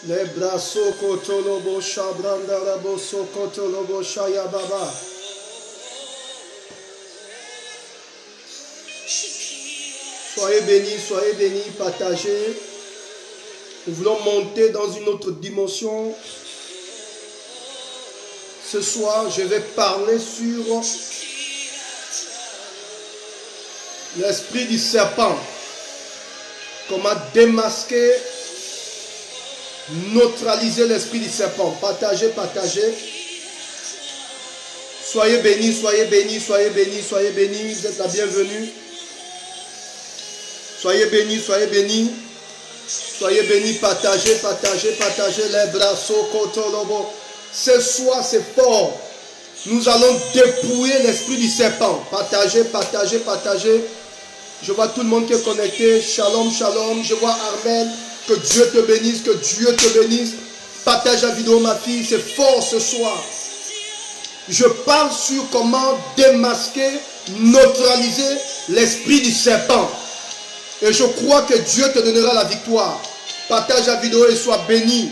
Les brasso kotolobo shabranda rabo sokotolobo shaya baba. Soyez bénis, partagez. Nous voulons monter dans une autre dimension. Ce soir, je vais parler sur l'esprit du serpent. Comment démasquer, neutraliser l'esprit du serpent. Partagez, partagez. Soyez bénis, soyez bénis, soyez bénis, soyez bénis. Vous êtes la bienvenue. Soyez bénis, soyez bénis. Soyez bénis, partagez, partagez, partagez les bras. Sokotolobo. Ce soir, c'est fort. Nous allons dépouiller l'esprit du serpent. Partagez, partagez, partagez. Je vois tout le monde qui est connecté. Shalom, shalom. Je vois Armel. Que Dieu te bénisse, que Dieu te bénisse. Partage la vidéo, ma fille. C'est fort ce soir. Je parle sur comment démasquer, neutraliser l'esprit du serpent. Et je crois que Dieu te donnera la victoire. Partage la vidéo et sois béni.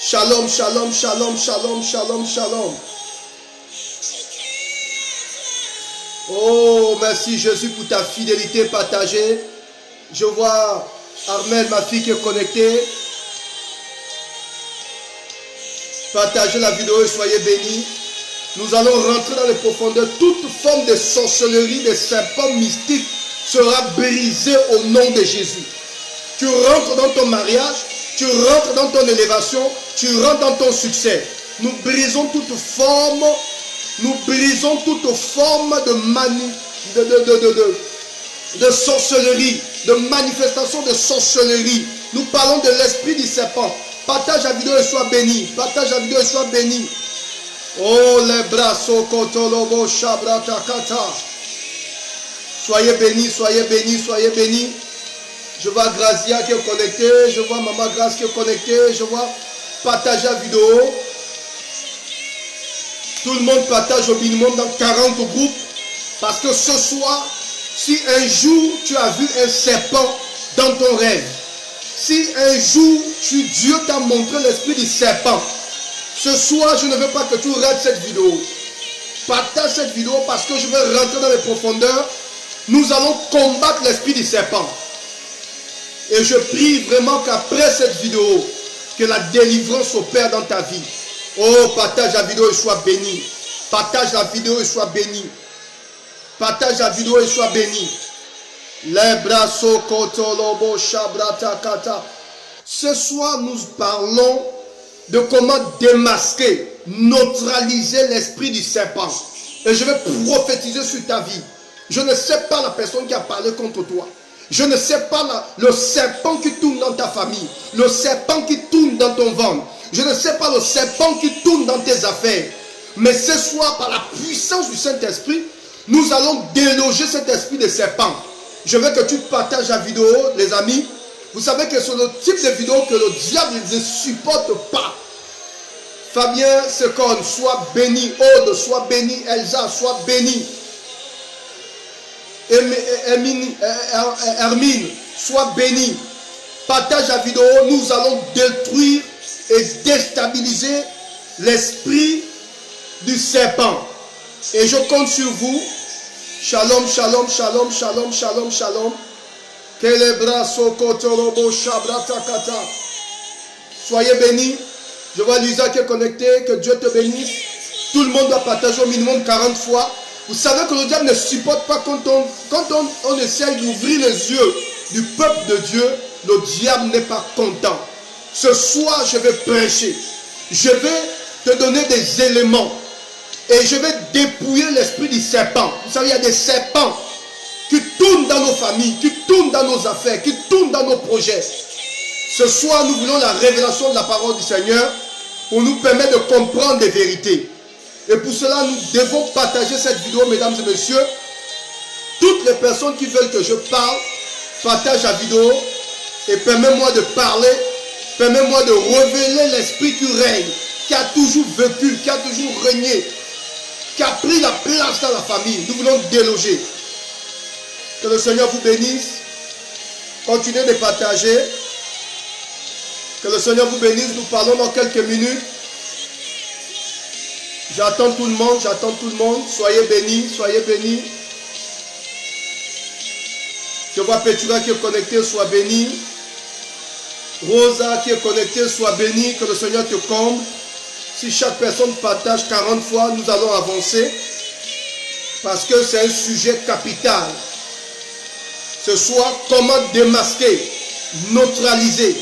Shalom, shalom, shalom, shalom, shalom, shalom. Oh, merci Jésus pour ta fidélité partagée. Je vois Armel, ma fille qui est connectée. Partagez la vidéo et soyez bénis. Nous allons rentrer dans les profondeurs. Toute forme de sorcellerie, de serpents mystiques sera brisée au nom de Jésus. Tu rentres dans ton mariage, tu rentres dans ton élévation, tu rentres dans ton succès. Nous brisons toute forme. Nous brisons toute forme de sorcellerie, de manifestation de sorcellerie. Nous parlons de l'esprit du serpent. Partage la vidéo et sois béni. Partage la vidéo et sois béni. Oh, les bras sokotolobo shabratakata. Soyez bénis, soyez bénis, soyez bénis. Je vois Grazia qui est connectée. Je vois Maman Grace qui est connectée. Je vois partage la vidéo. Tout le monde partage au minimum dans 40 groupes. Parce que ce soir, si un jour tu as vu un serpent dans ton rêve, si un jour Dieu t'a montré l'esprit du serpent, ce soir je ne veux pas que tu rates cette vidéo. Partage cette vidéo parce que je vais rentrer dans les profondeurs. Nous allons combattre l'esprit du serpent. Et je prie vraiment qu'après cette vidéo, que la délivrance opère dans ta vie. Oh, partage la vidéo et sois béni. Partage la vidéo et sois béni. Partage la vidéo et sois béni. Les bras sokotolobo shabratakata. Ce soir, nous parlons de comment démasquer, neutraliser l'esprit du serpent. Et je vais prophétiser sur ta vie. Je ne sais pas la personne qui a parlé contre toi. Je ne sais pas le serpent qui tourne dans ta famille. Le serpent qui tourne dans ton ventre. Je ne sais pas le serpent qui tourne dans tes affaires. Mais ce soir, par la puissance du Saint-Esprit, nous allons déloger cet esprit de serpent. Je veux que tu partages la vidéo, les amis. Vous savez que c'est le type de vidéo que le diable ne supporte pas. Fabien Secon, sois béni. Aude, sois béni. Elsa, sois béni. Hermine, sois béni. Partage la vidéo. Nous allons détruire et déstabiliser l'esprit du serpent. Et je compte sur vous. Shalom, shalom, shalom, shalom, shalom, shalom. Que les bras sokotolobo shabratakata. Soyez bénis. Je vois Lisa qui est connectée. Que Dieu te bénisse. Tout le monde doit partager au minimum 40 fois. Vous savez que le diable ne supporte pas quand on essaye d'ouvrir les yeux du peuple de Dieu. Le diable n'est pas content. Ce soir, je vais prêcher. Je vais te donner des éléments. Et je vais dépouiller l'esprit du serpent. Vous savez, il y a des serpents qui tournent dans nos familles, qui tournent dans nos affaires, qui tournent dans nos projets. Ce soir, nous voulons la révélation de la parole du Seigneur pour nous permettre de comprendre les vérités. Et pour cela, nous devons partager cette vidéo, mesdames et messieurs. Toutes les personnes qui veulent que je parle, partage la vidéo et permets-moi de parler. Permets-moi de révéler l'esprit qui règne, qui a toujours vécu, qui a toujours régné, qui a pris la place dans la famille. Nous voulons déloger. Que le Seigneur vous bénisse. Continuez de partager. Que le Seigneur vous bénisse. Nous parlons dans quelques minutes. J'attends tout le monde, j'attends tout le monde. Soyez bénis, soyez bénis. Je vois Petura qui est connecté, sois béni. Rosa qui est connectée, sois béni. Que le Seigneur te comble. Si chaque personne partage 40 fois, nous allons avancer. Parce que c'est un sujet capital. Ce soir, comment démasquer, neutraliser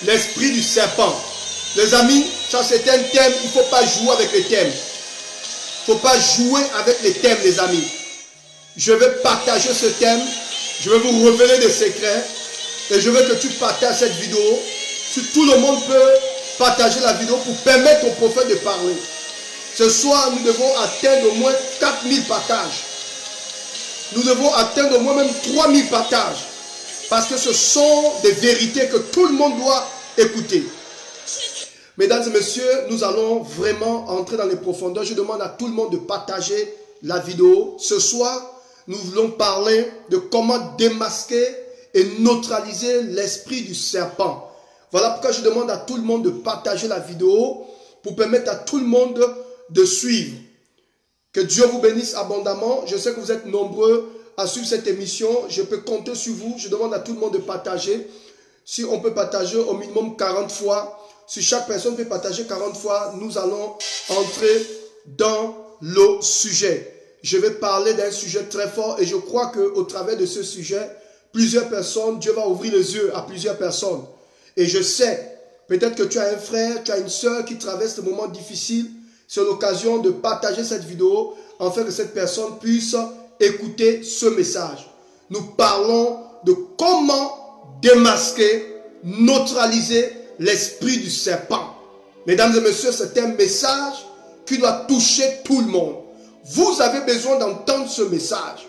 l'esprit du serpent. Les amis, ça c'est un thème, il ne faut pas jouer avec les thèmes. Il ne faut pas jouer avec les thèmes, les amis. Je vais partager ce thème, je vais vous révéler des secrets et je veux que tu partages cette vidéo. Si tout le monde peut partager la vidéo pour permettre au prophète de parler. Ce soir, nous devons atteindre au moins 4000 partages. Nous devons atteindre au moins même 3000 partages. Parce que ce sont des vérités que tout le monde doit écouter. Mesdames et messieurs, nous allons vraiment entrer dans les profondeurs. Je demande à tout le monde de partager la vidéo. Ce soir, nous voulons parler de comment démasquer et neutraliser l'esprit du serpent. Voilà pourquoi je demande à tout le monde de partager la vidéo pour permettre à tout le monde de suivre. Que Dieu vous bénisse abondamment. Je sais que vous êtes nombreux à suivre cette émission. Je peux compter sur vous. Je demande à tout le monde de partager. Si on peut partager au minimum 40 fois, si chaque personne peut partager 40 fois, nous allons entrer dans le sujet. Je vais parler d'un sujet très fort et je crois qu'au travers de ce sujet, plusieurs personnes, Dieu va ouvrir les yeux à plusieurs personnes. Et je sais, peut-être que tu as un frère, tu as une soeur qui traverse des moments difficiles. C'est l'occasion de partager cette vidéo afin que cette personne puisse écouter ce message. Nous parlons de comment démasquer, neutraliser l'esprit du serpent. Mesdames et messieurs, c'est un message qui doit toucher tout le monde. Vous avez besoin d'entendre ce message.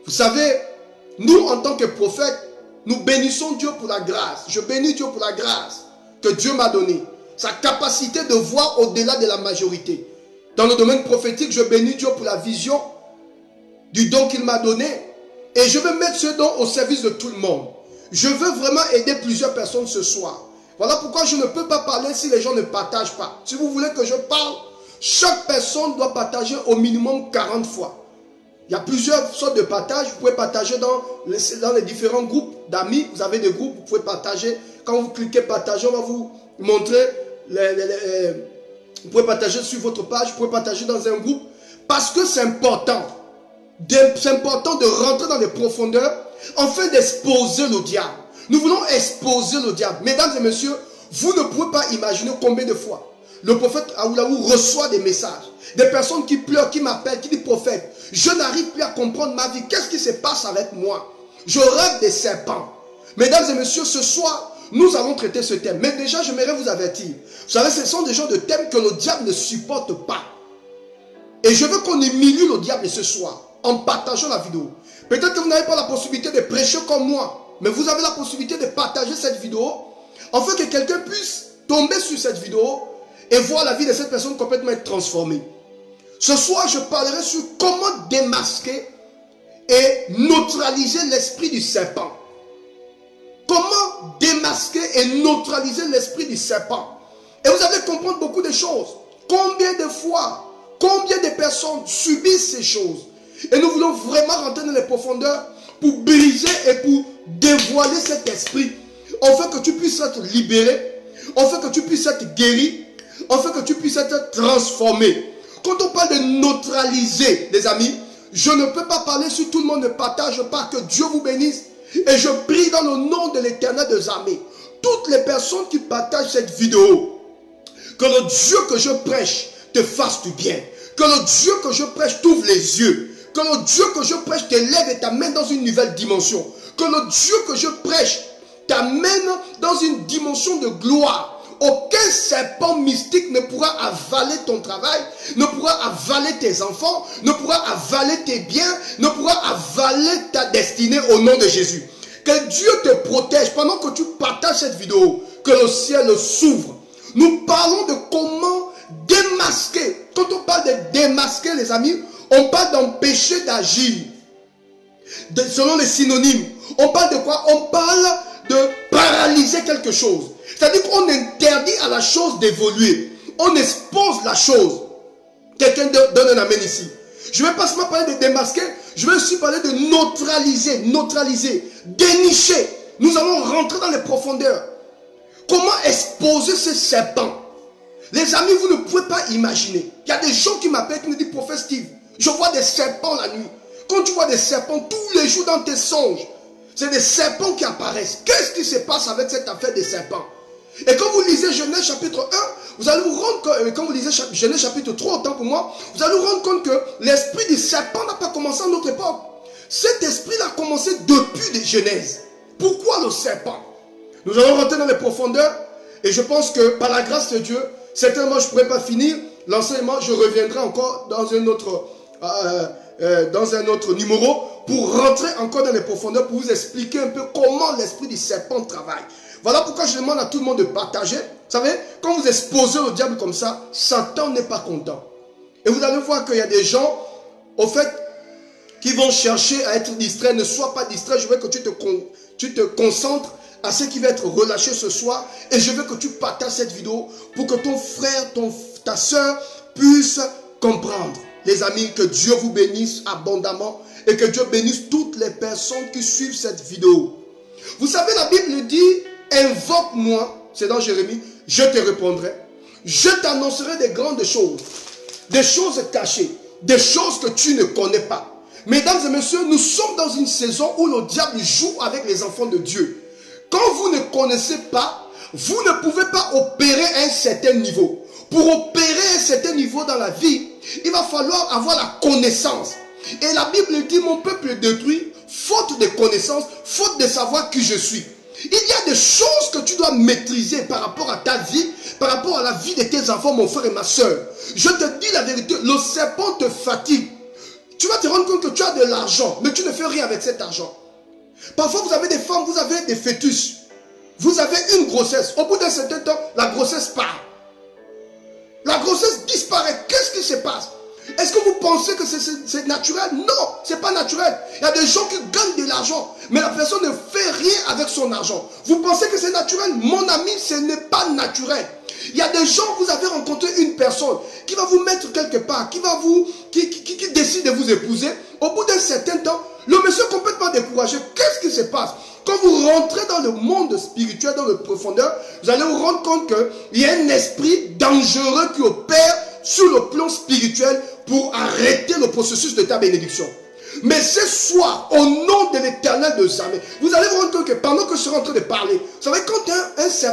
Vous savez, nous en tant que prophètes, nous bénissons Dieu pour la grâce. Je bénis Dieu pour la grâce que Dieu m'a donnée. Sa capacité de voir au-delà de la majorité. Dans le domaine prophétique, je bénis Dieu pour la vision du don qu'il m'a donné. Et je veux mettre ce don au service de tout le monde. Je veux vraiment aider plusieurs personnes ce soir. Voilà pourquoi je ne peux pas parler si les gens ne partagent pas. Si vous voulez que je parle, chaque personne doit partager au minimum 40 fois. Il y a plusieurs sortes de partages. Vous pouvez partager dans les différents groupes d'amis. Vous avez des groupes, vous pouvez partager. Quand vous cliquez partager, on va vous montrer. Vous pouvez partager sur votre page, vous pouvez partager dans un groupe. Parce que c'est important. C'est important de rentrer dans les profondeurs afin d'exposer le diable. Nous voulons exposer le diable. Mesdames et messieurs, vous ne pouvez pas imaginer combien de fois le prophète Aoulaou reçoit des messages. Des personnes qui pleurent, qui m'appellent, qui disent prophète, je n'arrive plus à comprendre ma vie. Qu'est-ce qui se passe avec moi? Je rêve des serpents. Mesdames et messieurs, ce soir, nous allons traiter ce thème. Mais déjà, j'aimerais vous avertir. Vous savez, ce sont des genres de thèmes que le diable ne supporte pas. Et je veux qu'on humilie le diable ce soir en partageant la vidéo. Peut-être que vous n'avez pas la possibilité de prêcher comme moi, mais vous avez la possibilité de partager cette vidéo afin que quelqu'un puisse tomber sur cette vidéo et voir la vie de cette personne complètement être transformée. Ce soir, je parlerai sur comment démasquer et neutraliser l'esprit du serpent. Comment démasquer et neutraliser l'esprit du serpent. Et vous allez comprendre beaucoup de choses. Combien de fois, combien de personnes subissent ces choses. Et nous voulons vraiment rentrer dans les profondeurs pour briser et pour dévoiler cet esprit. Afin que tu puisses être libéré, afin que tu puisses être guéri, afin que tu puisses être transformé. Quand on parle de neutraliser, les amis, je ne peux pas parler si tout le monde ne partage pas. Que Dieu vous bénisse. Et je prie dans le nom de l'Éternel des armées, toutes les personnes qui partagent cette vidéo, que le Dieu que je prêche te fasse du bien. Que le Dieu que je prêche t'ouvre les yeux. Que le Dieu que je prêche t'élève et t'amène dans une nouvelle dimension. Que le Dieu que je prêche t'amène dans une dimension de gloire. Aucun serpent mystique ne pourra avaler ton travail, ne pourra avaler tes enfants, ne pourra avaler tes biens, ne pourra avaler ta destinée au nom de Jésus. Que Dieu te protège pendant que tu partages cette vidéo, que le ciel s'ouvre. Nous parlons de comment démasquer. Quand on parle de démasquer, les amis, on parle d'empêcher d'agir. Selon les synonymes, on parle de quoi? On parle de paralyser neutraliser quelque chose. C'est-à-dire qu'on interdit à la chose d'évoluer. On expose la chose. Quelqu'un donne un amen ici. Je ne vais pas seulement parler de démasquer, je vais aussi parler de neutraliser, dénicher. Nous allons rentrer dans les profondeurs. Comment exposer ces serpents? Les amis, vous ne pouvez pas imaginer. Il y a des gens qui m'appellent, qui me disent, Prophète Steve, je vois des serpents la nuit. Quand tu vois des serpents tous les jours dans tes songes, c'est des serpents qui apparaissent. Qu'est-ce qui se passe avec cette affaire des serpents? Et quand vous lisez Genèse chapitre 1, vous allez vous rendre compte, quand vous lisez Genèse chapitre 3, autant pour moi, vous allez vous rendre compte que l'esprit du serpent n'a pas commencé à notre époque. Cet esprit a commencé depuis les Genèse. Pourquoi le serpent? Nous allons rentrer dans les profondeurs et je pense que par la grâce de Dieu, certainement je ne pourrai pas finir l'enseignement, je reviendrai encore dans un autre numéro pour rentrer encore dans les profondeurs, pour vous expliquer un peu comment l'esprit du serpent travaille. Voilà pourquoi je demande à tout le monde de partager. Vous savez, quand vous exposez le diable comme ça, Satan n'est pas content. Et vous allez voir qu'il y a des gens, au fait, qui vont chercher à être distraits. Ne sois pas distrait, je veux que tu te concentres à ce qui va être relâché ce soir. Et je veux que tu partages cette vidéo pour que ton frère, ta soeur puisse comprendre. Les amis, que Dieu vous bénisse abondamment et que Dieu bénisse toutes les personnes qui suivent cette vidéo. Vous savez, la Bible dit, invoque-moi, c'est dans Jérémie, je te répondrai. Je t'annoncerai des grandes choses, des choses cachées, des choses que tu ne connais pas. Mesdames et messieurs, nous sommes dans une saison où le diable joue avec les enfants de Dieu. Quand vous ne connaissez pas, vous ne pouvez pas opérer à un certain niveau. Pour opérer à un certain niveau dans la vie, il va falloir avoir la connaissance. Et la Bible dit, mon peuple est détruit, faute de connaissance, faute de savoir qui je suis. Il y a des choses que tu dois maîtriser par rapport à ta vie, par rapport à la vie de tes enfants, mon frère et ma soeur. Je te dis la vérité, le serpent te fatigue. Tu vas te rendre compte que tu as de l'argent, mais tu ne fais rien avec cet argent. Parfois, vous avez des femmes, vous avez des fœtus. Vous avez une grossesse. Au bout d'un certain temps, la grossesse part. La grossesse disparaît. Qu'est-ce qui se passe? Est-ce que vous pensez que c'est naturel? Non, ce n'est pas naturel. Il y a des gens qui gagnent de l'argent, mais la personne ne fait rien avec son argent. Vous pensez que c'est naturel? Mon ami, ce n'est pas naturel. Il y a des gens, vous avez rencontré une personne qui va vous mettre quelque part, qui décide de vous épouser. Au bout d'un certain temps, le monsieur est complètement découragé. Qu'est-ce qui se passe? Quand vous rentrez dans le monde spirituel, dans le profondeur, vous allez vous rendre compte qu'il y a un esprit dangereux qui opère sur le plan spirituel pour arrêter le processus de ta bénédiction. Mais ce soir, au nom de l'Éternel de armées, vous allez vous rendre compte que pendant que je suis en train de parler, vous savez,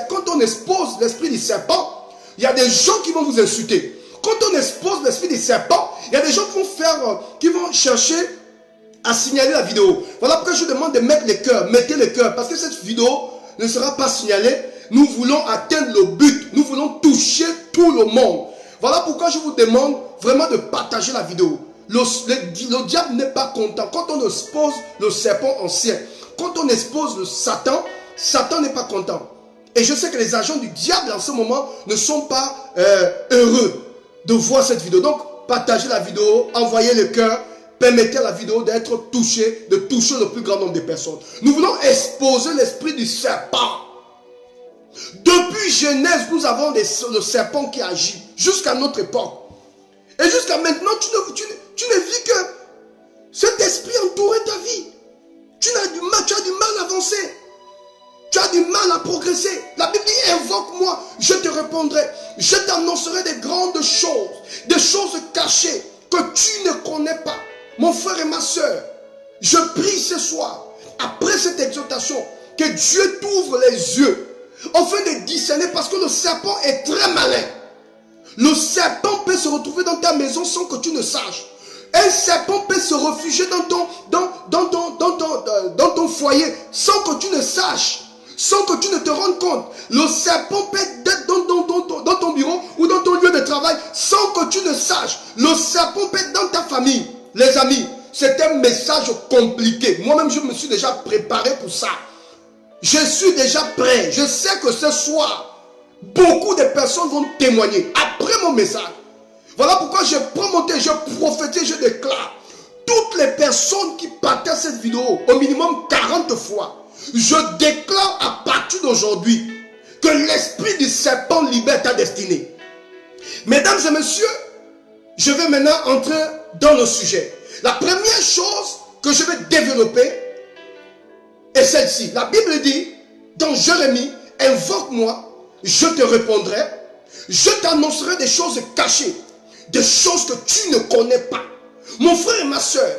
quand on expose l'esprit du serpent, il y a des gens qui vont vous insulter. Quand on expose l'esprit du serpent, il y a des gens qui vont chercher à signaler la vidéo. Voilà pourquoi je demande de mettre les cœurs, mettez les cœurs, parce que cette vidéo ne sera pas signalée. Nous voulons atteindre le but, nous voulons toucher tout le monde. Voilà pourquoi je vous demande vraiment de partager la vidéo. Le diable n'est pas content. Quand on expose le serpent ancien, quand on expose le Satan, Satan n'est pas content. Et je sais que les agents du diable en ce moment ne sont pas heureux de voir cette vidéo. Donc, partagez la vidéo, envoyez le cœur, permettez à la vidéo d'être touchée, de toucher le plus grand nombre de personnes. Nous voulons exposer l'esprit du serpent. Depuis Genèse, nous avons le serpent qui agit jusqu'à notre époque. Et jusqu'à maintenant, tu ne vis que cet esprit entourait ta vie. Tu as du mal à avancer. Tu as du mal à progresser. La Bible dit, invoque-moi, je te répondrai. Je t'annoncerai des grandes choses, des choses cachées que tu ne connais pas. Mon frère et ma soeur, je prie ce soir, après cette exhortation, que Dieu t'ouvre les yeux, afin de discerner, parce que le serpent est très malin. Le serpent peut se retrouver dans ta maison sans que tu ne saches. Un serpent peut se réfugier dans ton foyer sans que tu ne saches, sans que tu ne te rendes compte. Le serpent peut être dans ton bureau ou dans ton lieu de travail sans que tu ne saches. Le serpent peut être dans ta famille. Les amis, c'est un message compliqué. Moi-même, je me suis déjà préparé pour ça. Je suis déjà prêt. Je sais que ce soir, beaucoup de personnes vont témoigner après mon message. Voilà pourquoi je prends mon temps, je prophétise, je déclare. Toutes les personnes qui partagent cette vidéo, au minimum 40 fois, Je déclare à partir d'aujourd'hui que l'esprit du serpent libère ta destinée. Mesdames et messieurs, je vais maintenant entrer dans le sujet. La première chose que je vais développer est celle-ci. La Bible dit, dans Jérémie, invoque-moi, je te répondrai, je t'annoncerai des choses cachées, des choses que tu ne connais pas. Mon frère et ma soeur,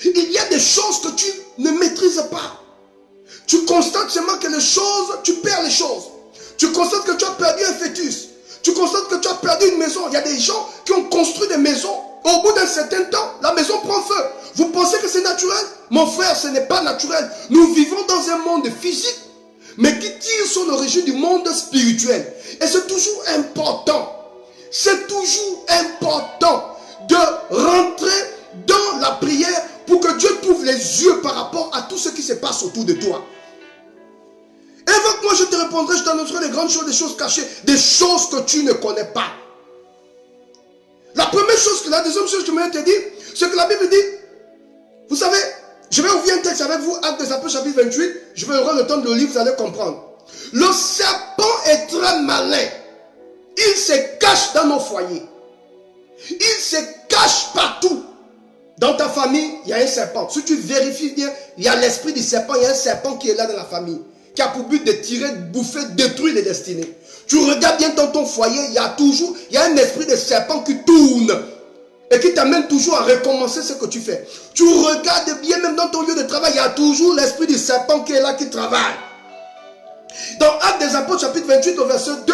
il y a des choses que tu ne maîtrises pas. Tu constates seulement que les choses, tu perds les choses. Tu constates que tu as perdu un fœtus. Tu constates que tu as perdu une maison. Il y a des gens qui ont construit des maisons. Au bout d'un certain temps, la maison prend feu. Vous pensez que c'est naturel? Mon frère, ce n'est pas naturel. Nous vivons dans un monde physique, mais qui tire son origine du monde spirituel. Et c'est toujours important. C'est toujours important de rentrer dans la prière pour que Dieu t'ouvre les yeux par rapport à tout ce qui se passe autour de toi. Invoque-moi, je te répondrai, je t'annoncerai des grandes choses, des choses cachées, des choses que tu ne connais pas. La première chose, la deuxième chose que je voulais te dire, c'est que la Bible dit, vous savez, je vais ouvrir un texte avec vous, Actes des Apôtres chapitre 28, je vais avoir le temps de le lire, vous allez comprendre. Le serpent est très malin. Il se cache dans nos foyers. Il se cache partout. Dans ta famille, il y a un serpent. Si tu vérifies bien, il y a l'esprit du serpent, il y a un serpent qui est là dans la famille, qui a pour but de tirer, de bouffer, de détruire les destinées. Tu regardes bien dans ton foyer, il y a un esprit de serpent qui tourne et qui t'amène toujours à recommencer ce que tu fais. Tu regardes bien, même dans ton lieu de travail, il y a toujours l'esprit du serpent qui est là, qui travaille. Dans Actes des Apôtres, chapitre 28, au verset 2,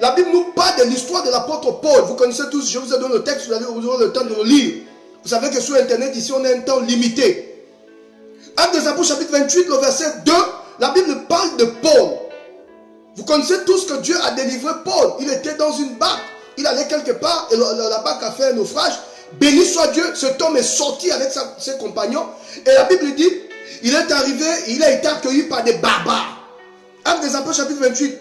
la Bible nous parle de l'histoire de l'apôtre Paul. Vous connaissez tous, je vous ai donné le texte, vous aurez le temps de le lire. Vous savez que sur Internet, ici, on a un temps limité. Actes des Apôtres, chapitre 28, le verset 2, la Bible parle de Paul. Vous connaissez tous que Dieu a délivré Paul. Il était dans une barque. Il allait quelque part et la barque a fait un naufrage. Béni soit Dieu, cet homme est sorti avec ses compagnons. Et la Bible dit, il est arrivé, il a été accueilli par des barbares. Actes des Apôtres, chapitre 28.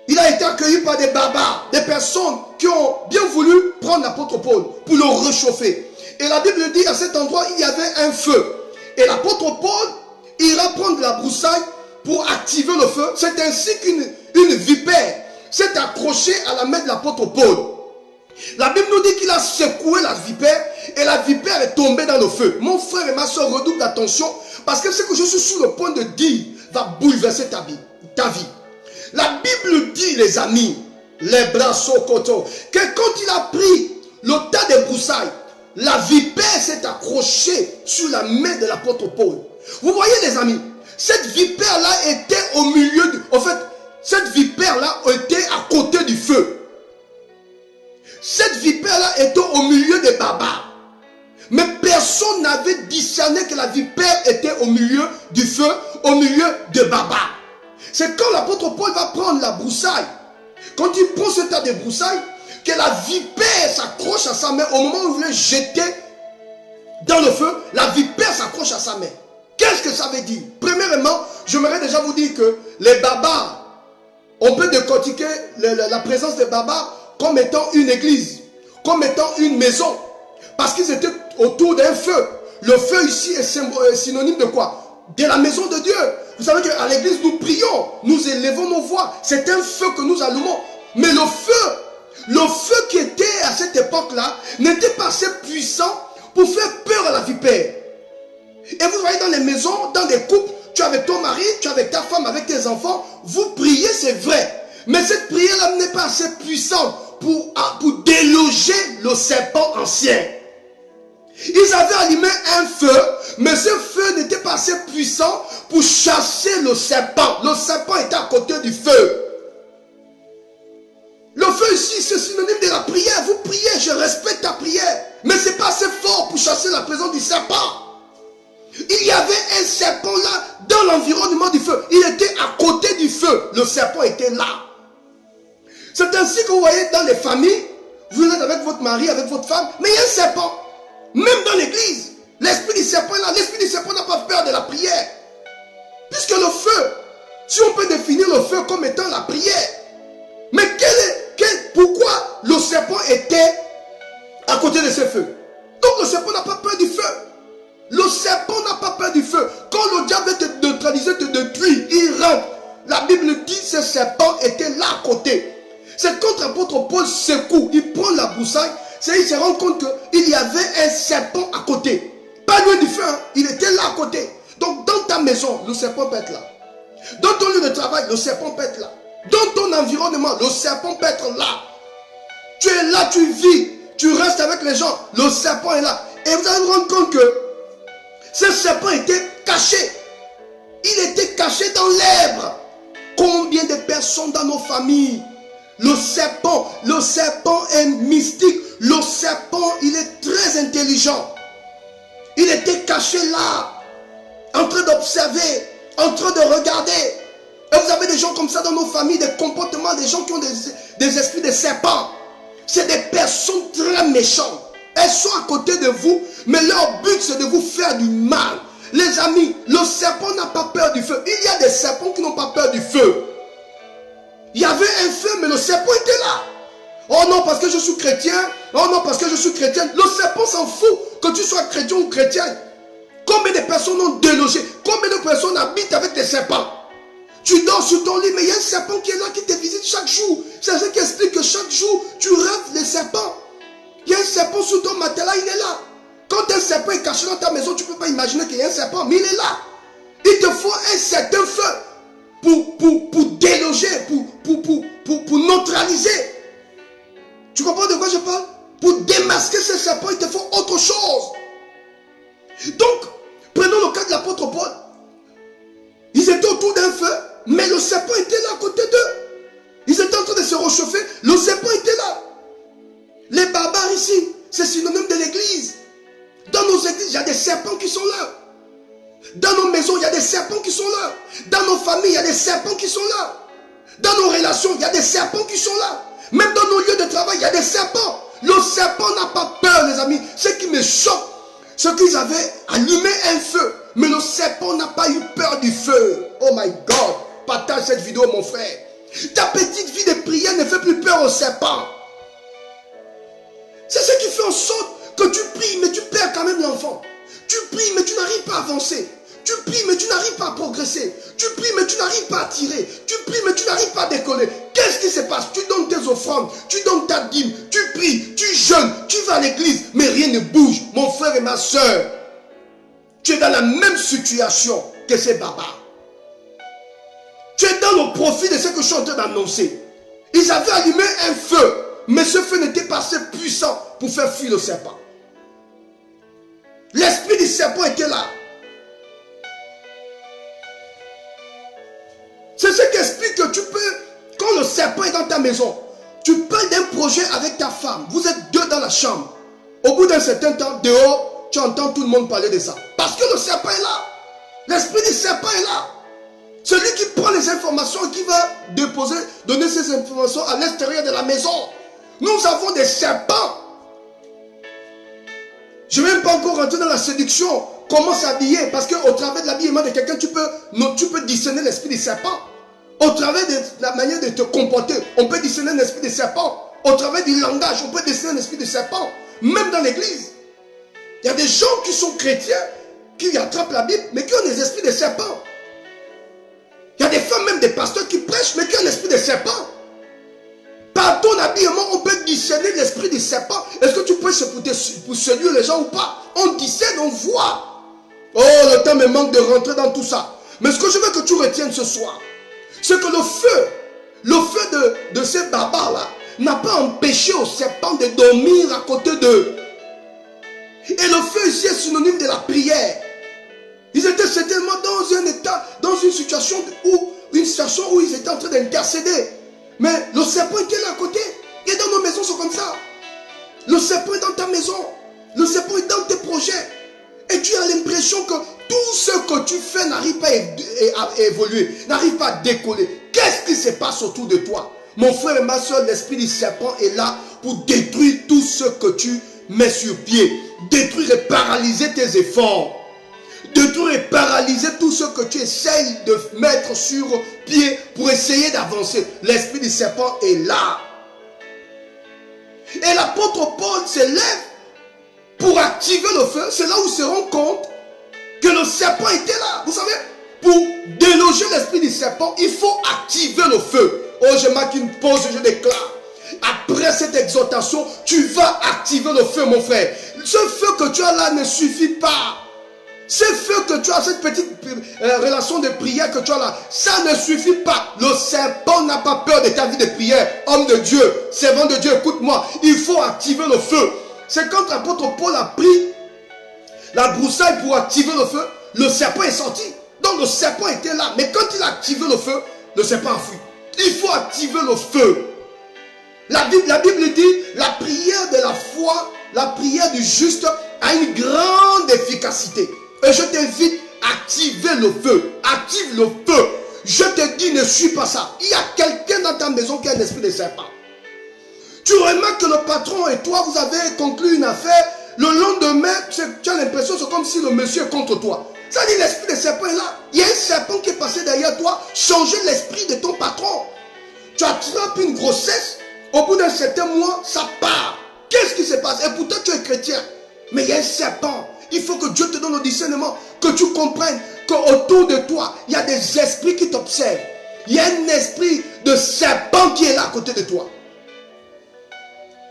Il a été accueilli par des barbares, des personnes qui ont bien voulu prendre l'apôtre Paul pour le réchauffer. Et la Bible dit, à cet endroit, il y avait un feu. Et l'apôtre Paul ira prendre la broussaille pour activer le feu. C'est ainsi qu'une vipère s'est accrochée à la main de l'apôtre Paul. La Bible nous dit qu'il a secoué la vipère et la vipère est tombée dans le feu. Mon frère et ma soeur, redouble d'attention parce que ce que je suis sur le point de dire va bouleverser ta vie. La Bible dit, les amis, les bras sokoto, que quand il a pris le tas de broussailles, la vipère s'est accrochée sur la main de l'apôtre Paul. Vous voyez les amis, cette vipère-là était au milieu, cette vipère-là était à côté du feu. Cette vipère-là était au milieu des barbares. Mais personne n'avait discerné que la vipère était au milieu du feu, au milieu des barbares. C'est quand l'apôtre Paul va prendre la broussaille, quand il prend ce tas de broussailles, que la vipère s'accroche à sa main. Au moment où il voulait jeter dans le feu, la vipère s'accroche à sa main. Qu'est-ce que ça veut dire? Premièrement, j'aimerais déjà vous dire que les barbares, on peut décortiquer la présence des barbares comme étant une église, comme étant une maison, parce qu'ils étaient autour d'un feu. Le feu ici est synonyme de quoi? De la maison de Dieu. Vous savez qu'à l'église, nous prions, nous élevons nos voix. C'est un feu que nous allumons. Mais le feu qui était à cette époque-là, n'était pas assez puissant pour faire peur à la vipère. Et vous voyez dans les maisons, dans des couples, tu es avec ton mari, tu es avec ta femme, avec tes enfants, vous priez, c'est vrai. Mais cette prière-là n'est pas assez puissante pour déloger le serpent ancien. Ils avaient allumé un feu, mais ce feu n'était pas assez puissant pour chasser le serpent. Le serpent était à côté du feu. Le feu ici, c'est synonyme de la prière. Vous priez, je respecte ta prière. Mais ce n'est pas assez fort pour chasser la présence du serpent. Il y avait un serpent là, dans l'environnement du feu. Il était à côté du feu. Le serpent était là. C'est ainsi que vous voyez dans les familles, vous êtes avec votre mari, avec votre femme, mais il y a un serpent. Même dans l'église, l'esprit du serpent est là. L'esprit du serpent n'a pas peur de la prière. Puisque le feu, si on peut définir le feu comme étant la prière, mais pourquoi le serpent était à côté de ce feu? Donc le serpent n'a pas peur du feu. Le serpent n'a pas peur du feu. Quand le diable est en train côté. C'est quand l'apôtre Paul secoue, il prend la broussaille, il se rend compte qu'il y avait un serpent à côté. Pas loin du feu, hein, il était là à côté. Donc dans ta maison, le serpent peut être là. Dans ton lieu de travail, le serpent peut être là. Dans ton environnement, le serpent peut être là. Tu es là, tu vis, tu restes avec les gens, le serpent est là. Et vous allez vous rendre compte que ce serpent était caché. Il était caché dans l'herbe. Combien de personnes dans nos familles? Le serpent est mystique. Le serpent, il est très intelligent. Il était caché là, en train d'observer, en train de regarder. Et vous avez des gens comme ça dans nos familles, des comportements, des gens qui ont des esprits de serpent. C'est des personnes très méchantes. Elles sont à côté de vous, mais leur but c'est de vous faire du mal. Les amis, le serpent n'a pas peur du feu. Il y a des serpents qui n'ont pas peur du feu. Il y avait un feu, mais le serpent était là. Oh non, parce que je suis chrétien. Oh non, parce que je suis chrétienne. Le serpent s'en fout que tu sois chrétien ou chrétienne. Combien de personnes ont délogé? Combien de personnes habitent avec des serpents? Tu dors sur ton lit, mais il y a un serpent qui est là, qui te visite chaque jour. C'est ça qui explique que chaque jour, tu rêves les serpents. Il y a un serpent sur ton matelas, il est là. Quand un serpent est caché dans ta maison, tu ne peux pas imaginer qu'il y a un serpent, mais il est là. Il te faut un certain feu pour déloger, pour neutraliser. Tu comprends de quoi je parle? Pour démasquer ce serpent, il te faut autre chose. Donc, prenons le cas de l'apôtre Paul. Ils étaient autour d'un feu, mais le serpent était là à côté d'eux. Ils étaient en train de se réchauffer, le serpent était là. Les barbares ici, c'est synonyme de l'église. Dans nos églises, il y a des serpents qui sont là. Dans nos maisons, il y a des serpents qui sont là. Dans nos familles, il y a des serpents qui sont là. Dans nos relations, il y a des serpents qui sont là. Même dans nos lieux de travail, il y a des serpents. Le serpent n'a pas peur, les amis. Ce qui me choque, c'est qu'ils avaient allumé un feu. Mais le serpent n'a pas eu peur du feu. Oh my God. Partage cette vidéo, mon frère. Ta petite vie de prière ne fait plus peur au serpent. C'est ce qui fait en sorte que tu pries, mais tu perds quand même l'enfant. Tu pries, mais tu n'arrives pas à avancer. Tu pries, mais tu n'arrives pas à progresser. Tu pries, mais tu n'arrives pas à tirer. Tu pries, mais tu n'arrives pas à décoller. Qu'est-ce qui se passe? Tu donnes tes offrandes, tu donnes ta dîme, tu pries, tu jeûnes, tu vas à l'église, mais rien ne bouge. Mon frère et ma soeur, tu es dans la même situation que ces barbares. Tu es dans le profit de ce que je suis en train d'annoncer. Ils avaient allumé un feu, mais ce feu n'était pas assez puissant pour faire fuir le serpent. L'esprit du serpent était là. C'est ce qui explique que tu peux, quand le serpent est dans ta maison, tu parles d'un projet avec ta femme. Vous êtes deux dans la chambre. Au bout d'un certain temps, dehors, tu entends tout le monde parler de ça. Parce que le serpent est là. L'esprit du serpent est là. Celui qui prend les informations et qui va donner ces informations à l'extérieur de la maison. Nous avons des serpents. Je ne vais même pas encore rentrer dans la séduction. Comment s'habiller? Parce qu'au travers de l'habillement de quelqu'un, tu peux discerner l'esprit du serpent. Au travers de la manière de te comporter, on peut discerner l'esprit du serpent. Au travers du langage, on peut discerner l'esprit du serpent. Même dans l'église. Il y a des gens qui sont chrétiens, qui attrapent la Bible, mais qui ont des esprits de serpent. Il y a des femmes, même des pasteurs qui prêchent, mais qui ont l'esprit de serpent. Par ton habillement, on peut discerner l'esprit du serpent. Est-ce que tu peux pour séduire les gens ou pas? On discerne, on voit. Oh, le temps me manque de rentrer dans tout ça. Mais ce que je veux que tu retiennes ce soir, c'est que le feu de ces barbares-là n'a pas empêché aux serpents de dormir à côté d'eux. Et le feu ici est synonyme de la prière. Ils étaient certainement dans un état, dans une situation où ils étaient en train d'intercéder. Mais le serpent était là à côté. Et dans nos maisons, c'est comme ça. Le serpent est dans ta maison. Le serpent est dans tes projets. Et tu as l'impression que tout ce que tu fais n'arrive pas à évoluer, n'arrive pas à décoller. Qu'est-ce qui se passe autour de toi? Mon frère et ma soeur, l'esprit du serpent est là pour détruire tout ce que tu mets sur pied. Détruire et paralyser tes efforts. Détruire et paralyser tout ce que tu essayes de mettre sur pied pour essayer d'avancer. L'esprit du serpent est là. Et l'apôtre Paul se lève pour activer le feu. C'est là où il se rend compte que le serpent était là. Vous savez, pour déloger l'esprit du serpent, il faut activer le feu. Oh, je marque une pause, je déclare. Après cette exhortation, tu vas activer le feu, mon frère. Ce feu que tu as là ne suffit pas. Ce feu que tu as, cette petite relation de prière que tu as là, ça ne suffit pas. Le serpent n'a pas peur de ta vie de prière. Homme de Dieu, servant de Dieu, écoute-moi. Il faut activer le feu. C'est quand l'apôtre Paul a pris la broussaille pour activer le feu, le serpent est sorti. Donc le serpent était là. Mais quand il a activé le feu, le serpent a fui. Il faut activer le feu. La Bible dit, la prière de la foi, la prière du juste a une grande efficacité. Et je t'invite à activer le feu. Active le feu. Je te dis, ne suis pas ça. Il y a quelqu'un dans ta maison qui a un esprit de serpent. Tu remarques que le patron et toi, vous avez conclu une affaire. Le lendemain, tu as l'impression, c'est comme si le monsieur est contre toi. Ça dit, l'esprit de serpent est là. Il y a un serpent qui est passé derrière toi, changer l'esprit de ton patron. Tu attrapes une grossesse, au bout d'un certain mois, ça part. Qu'est-ce qui se passe? Et pourtant, tu es chrétien. Mais il y a un serpent. Il faut que Dieu te donne le discernement, que tu comprennes qu'autour de toi, il y a des esprits qui t'observent. Il y a un esprit de serpent qui est là à côté de toi.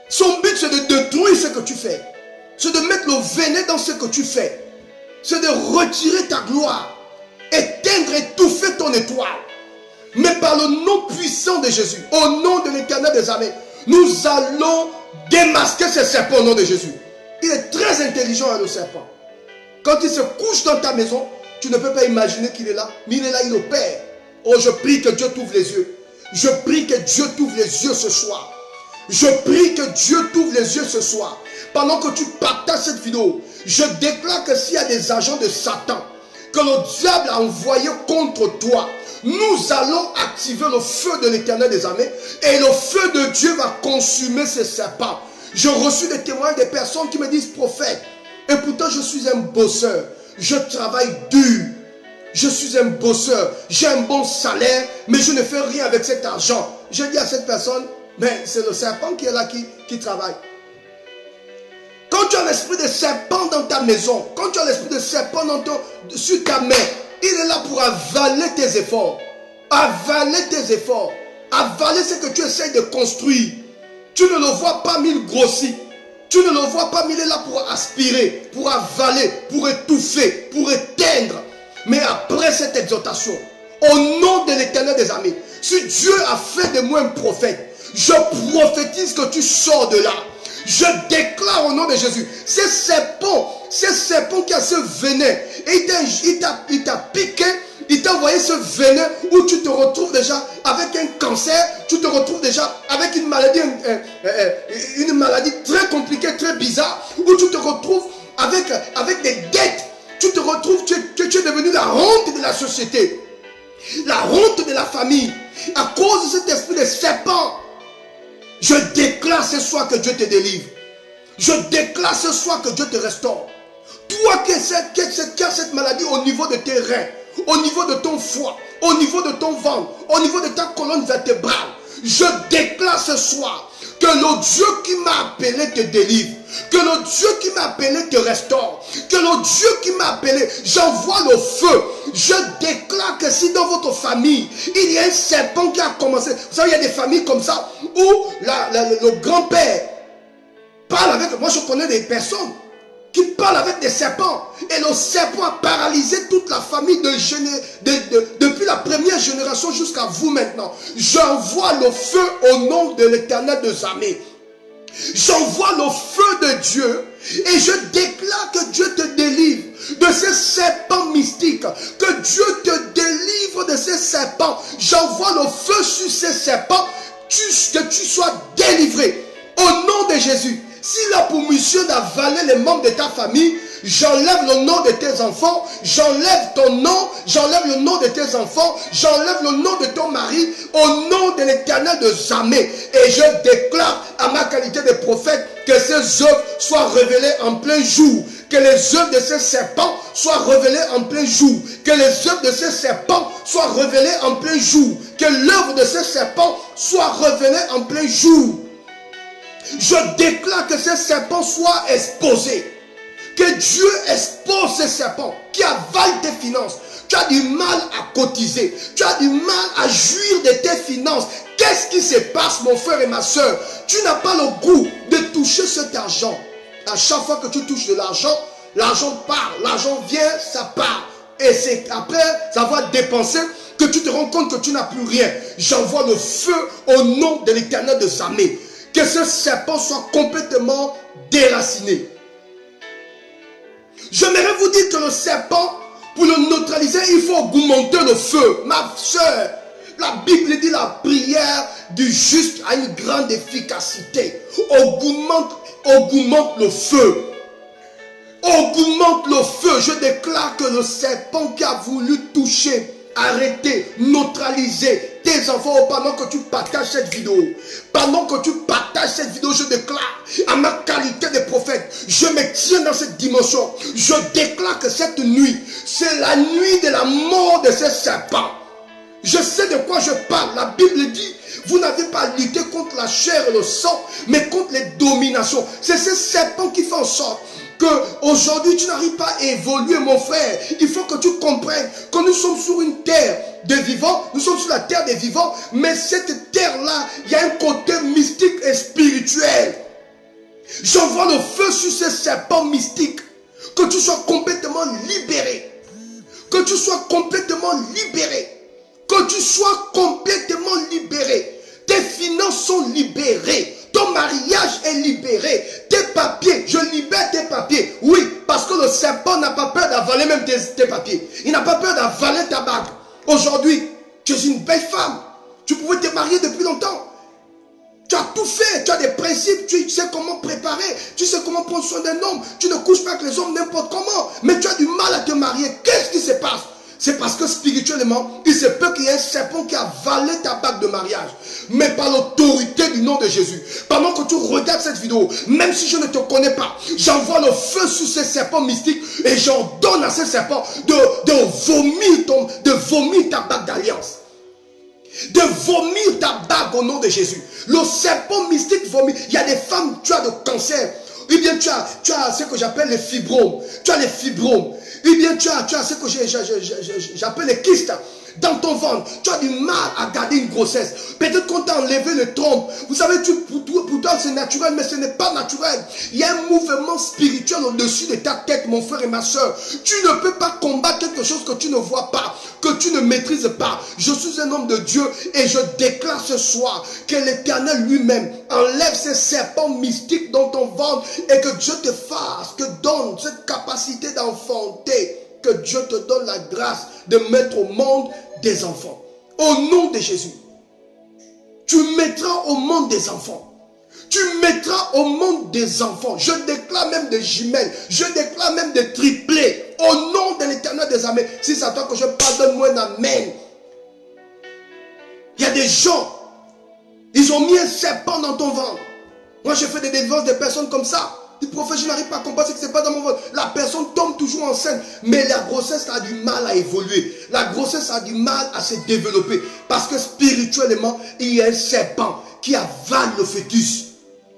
Son but, c'est de détruire ce que tu fais. C'est de mettre le venin dans ce que tu fais. C'est de retirer ta gloire. Éteindre, étouffer ton étoile. Mais par le nom puissant de Jésus, au nom de l'Éternel des armées, nous allons démasquer ce serpent au nom de Jésus. Il est très intelligent, le serpent. Quand il se couche dans ta maison, tu ne peux pas imaginer qu'il est là, mais il est là, il opère. Oh, je prie que Dieu t'ouvre les yeux. Je prie que Dieu t'ouvre les yeux ce soir. Je prie que Dieu t'ouvre les yeux ce soir. Pendant que tu partages cette vidéo, je déclare que s'il y a des agents de Satan que le diable a envoyés contre toi, nous allons activer le feu de l'Éternel des armées et le feu de Dieu va consumer ces serpents. J'ai reçu des témoignages des personnes qui me disent, prophète, et pourtant je suis un bosseur, je travaille dur, je suis un bosseur, j'ai un bon salaire, mais je ne fais rien avec cet argent. Je dis à cette personne, mais c'est le serpent qui est là qui travaille. Quand tu as l'esprit de serpent dans ta maison, quand tu as l'esprit de serpent sur ta main, il est là pour avaler tes efforts. Avaler tes efforts. Avaler ce que tu essaies de construire. Tu ne le vois pas, mais il grossit. Tu ne le vois pas, mais il est là pour aspirer, pour avaler, pour étouffer, pour éteindre. Mais après cette exhortation, au nom de l'Éternel des armées, si Dieu a fait de moi un prophète, je prophétise que tu sors de là. Je déclare au nom de Jésus, ces serpents qui a ce venin, et il t'a piqué, il t'a envoyé ce venin où tu te retrouves déjà avec un cancer, tu te retrouves déjà avec une maladie très compliquée, très bizarre, où tu te retrouves avec des dettes, tu te retrouves, tu es devenu la honte de la société, la honte de la famille, à cause de cet esprit de serpent. Je déclare ce soir que Dieu te délivre. Je déclare ce soir que Dieu te restaure. Toi qui as cette maladie au niveau de tes reins, au niveau de ton foie, au niveau de ton ventre, au niveau de ta colonne vertébrale, je déclare ce soir que le Dieu qui m'a appelé te délivre. Que le Dieu qui m'a appelé te restaure. Que le Dieu qui m'a appelé, j'envoie le feu. Je déclare que si dans votre famille, il y a un serpent qui a commencé. Vous savez, il y a des familles comme ça où le grand-père parle avec. Moi, je connais des personnes qui parlent avec des serpents. Et le serpent a paralysé toute la famille depuis la première génération jusqu'à vous maintenant. J'envoie le feu au nom de l'Éternel des armées. J'envoie le feu de Dieu et je déclare que Dieu te délivre de ces serpents mystiques, que Dieu te délivre de ces serpents. J'envoie le feu sur ces serpents, que tu sois délivré au nom de Jésus. S'il a pour mission d'avaler les membres de ta famille, j'enlève le nom de tes enfants, j'enlève ton nom, j'enlève le nom de tes enfants, j'enlève le nom de ton mari, au nom de l'Éternel des armées. Et je déclare à ma qualité de prophète que ces œuvres soient révélées en plein jour. Que les œuvres de ces serpents soient révélées en plein jour. Que les œuvres de ces serpents soient révélées en plein jour. Que l'œuvre de ces serpents soit révélée en plein jour. Je déclare que ces serpents soient exposés. Que Dieu expose ces serpents qui avalent tes finances. tu as du mal à cotiser, tu as du mal à jouir de tes finances. Qu'est-ce qui se passe, mon frère et ma soeur? Tu n'as pas le goût de toucher cet argent. À chaque fois que tu touches de l'argent, l'argent part, l'argent vient, ça part. Et c'est après avoir dépensé que tu te rends compte que tu n'as plus rien. J'envoie le feu au nom de l'Éternel des armées. Que ce serpent soit complètement déraciné. J'aimerais vous dire que le serpent, pour le neutraliser, il faut augmenter le feu. Ma soeur, la Bible dit la prière du juste a une grande efficacité. Augmente le feu. Augmente le feu. Je déclare que le serpent qui a voulu toucher, arrêter, neutraliser tes enfants pendant que tu partages cette vidéo. Pendant que tu partages cette vidéo, je déclare à ma qualité de prophète, je me tiens dans cette dimension. Je déclare que cette nuit, c'est la nuit de la mort de ces serpents. Je sais de quoi je parle. La Bible dit, vous n'avez pas lutté contre la chair et le sang, mais contre les dominations. C'est ces serpents qui font en sorte qu'aujourd'hui tu n'arrives pas à évoluer, mon frère. Il faut que tu comprennes que nous sommes sur une terre de vivants, nous sommes sur la terre des vivants, mais cette terre-là, il y a un côté mystique et spirituel. J'envoie le feu sur ces serpents mystiques, que tu sois complètement libéré, que tu sois complètement libéré, que tu sois complètement libéré. Tes finances sont libérées. Ton mariage est libéré. Tes papiers, je libère tes papiers. Oui, parce que le serpent n'a pas peur d'avaler même tes papiers. Il n'a pas peur d'avaler ta bague. Aujourd'hui, tu es une belle femme. Tu pouvais te marier depuis longtemps. Tu as tout fait. Tu as des principes. Tu sais comment préparer. Tu sais comment prendre soin d'un homme. Tu ne couches pas avec les hommes n'importe comment. Mais tu as du mal à te marier. Qu'est-ce qui se passe? C'est parce que spirituellement, il se peut qu'il y ait un serpent qui a avalé ta bague de mariage. Mais par l'autorité du nom de Jésus, pendant que tu regardes cette vidéo, même si je ne te connais pas, j'envoie le feu sur ces serpents mystiques et j'ordonne à ces serpents de vomir ta bague d'alliance. De vomir ta bague au nom de Jésus. Le serpent mystique vomit. Il y a des femmes, tu as le cancer. Ou bien tu as ce que j'appelle les fibromes. Tu as les fibromes. Ou bien tu as ce que j'appelle les kystes dans ton ventre. Tu as du mal à garder une grossesse. Peut-être qu'on t'a enlevé le trompe. Vous savez, pour toi c'est naturel, mais ce n'est pas naturel. Il y a un mouvement spirituel au-dessus de ta tête, mon frère et ma soeur. Tu ne peux pas combattre quelque chose que tu ne vois pas, que tu ne maîtrises pas. Je suis un homme de Dieu et je déclare ce soir que l'Éternel lui-même enlève ces serpents mystiques dans ton ventre et que Dieu te fasse, que donne cette capacité d'enfanter. Que Dieu te donne la grâce de mettre au monde des enfants. Au nom de Jésus. Tu mettras au monde des enfants. Tu mettras au monde des enfants. Je déclare même des jumelles. Je déclare même des triplés. Au nom de l'Éternel des armées. Si c'est à toi que je parle, donne-moi un amen. Il y a des gens, ils ont mis un serpent dans ton ventre. Moi, j'ai fait des délivrances de personnes comme ça. Le prophète, je n'arrive pas à comprendre ce qui se passe dans mon ventre. La personne tombe toujours enceinte, mais la grossesse a du mal à évoluer. La grossesse a du mal à se développer. Parce que spirituellement, il y a un serpent qui avale le fœtus.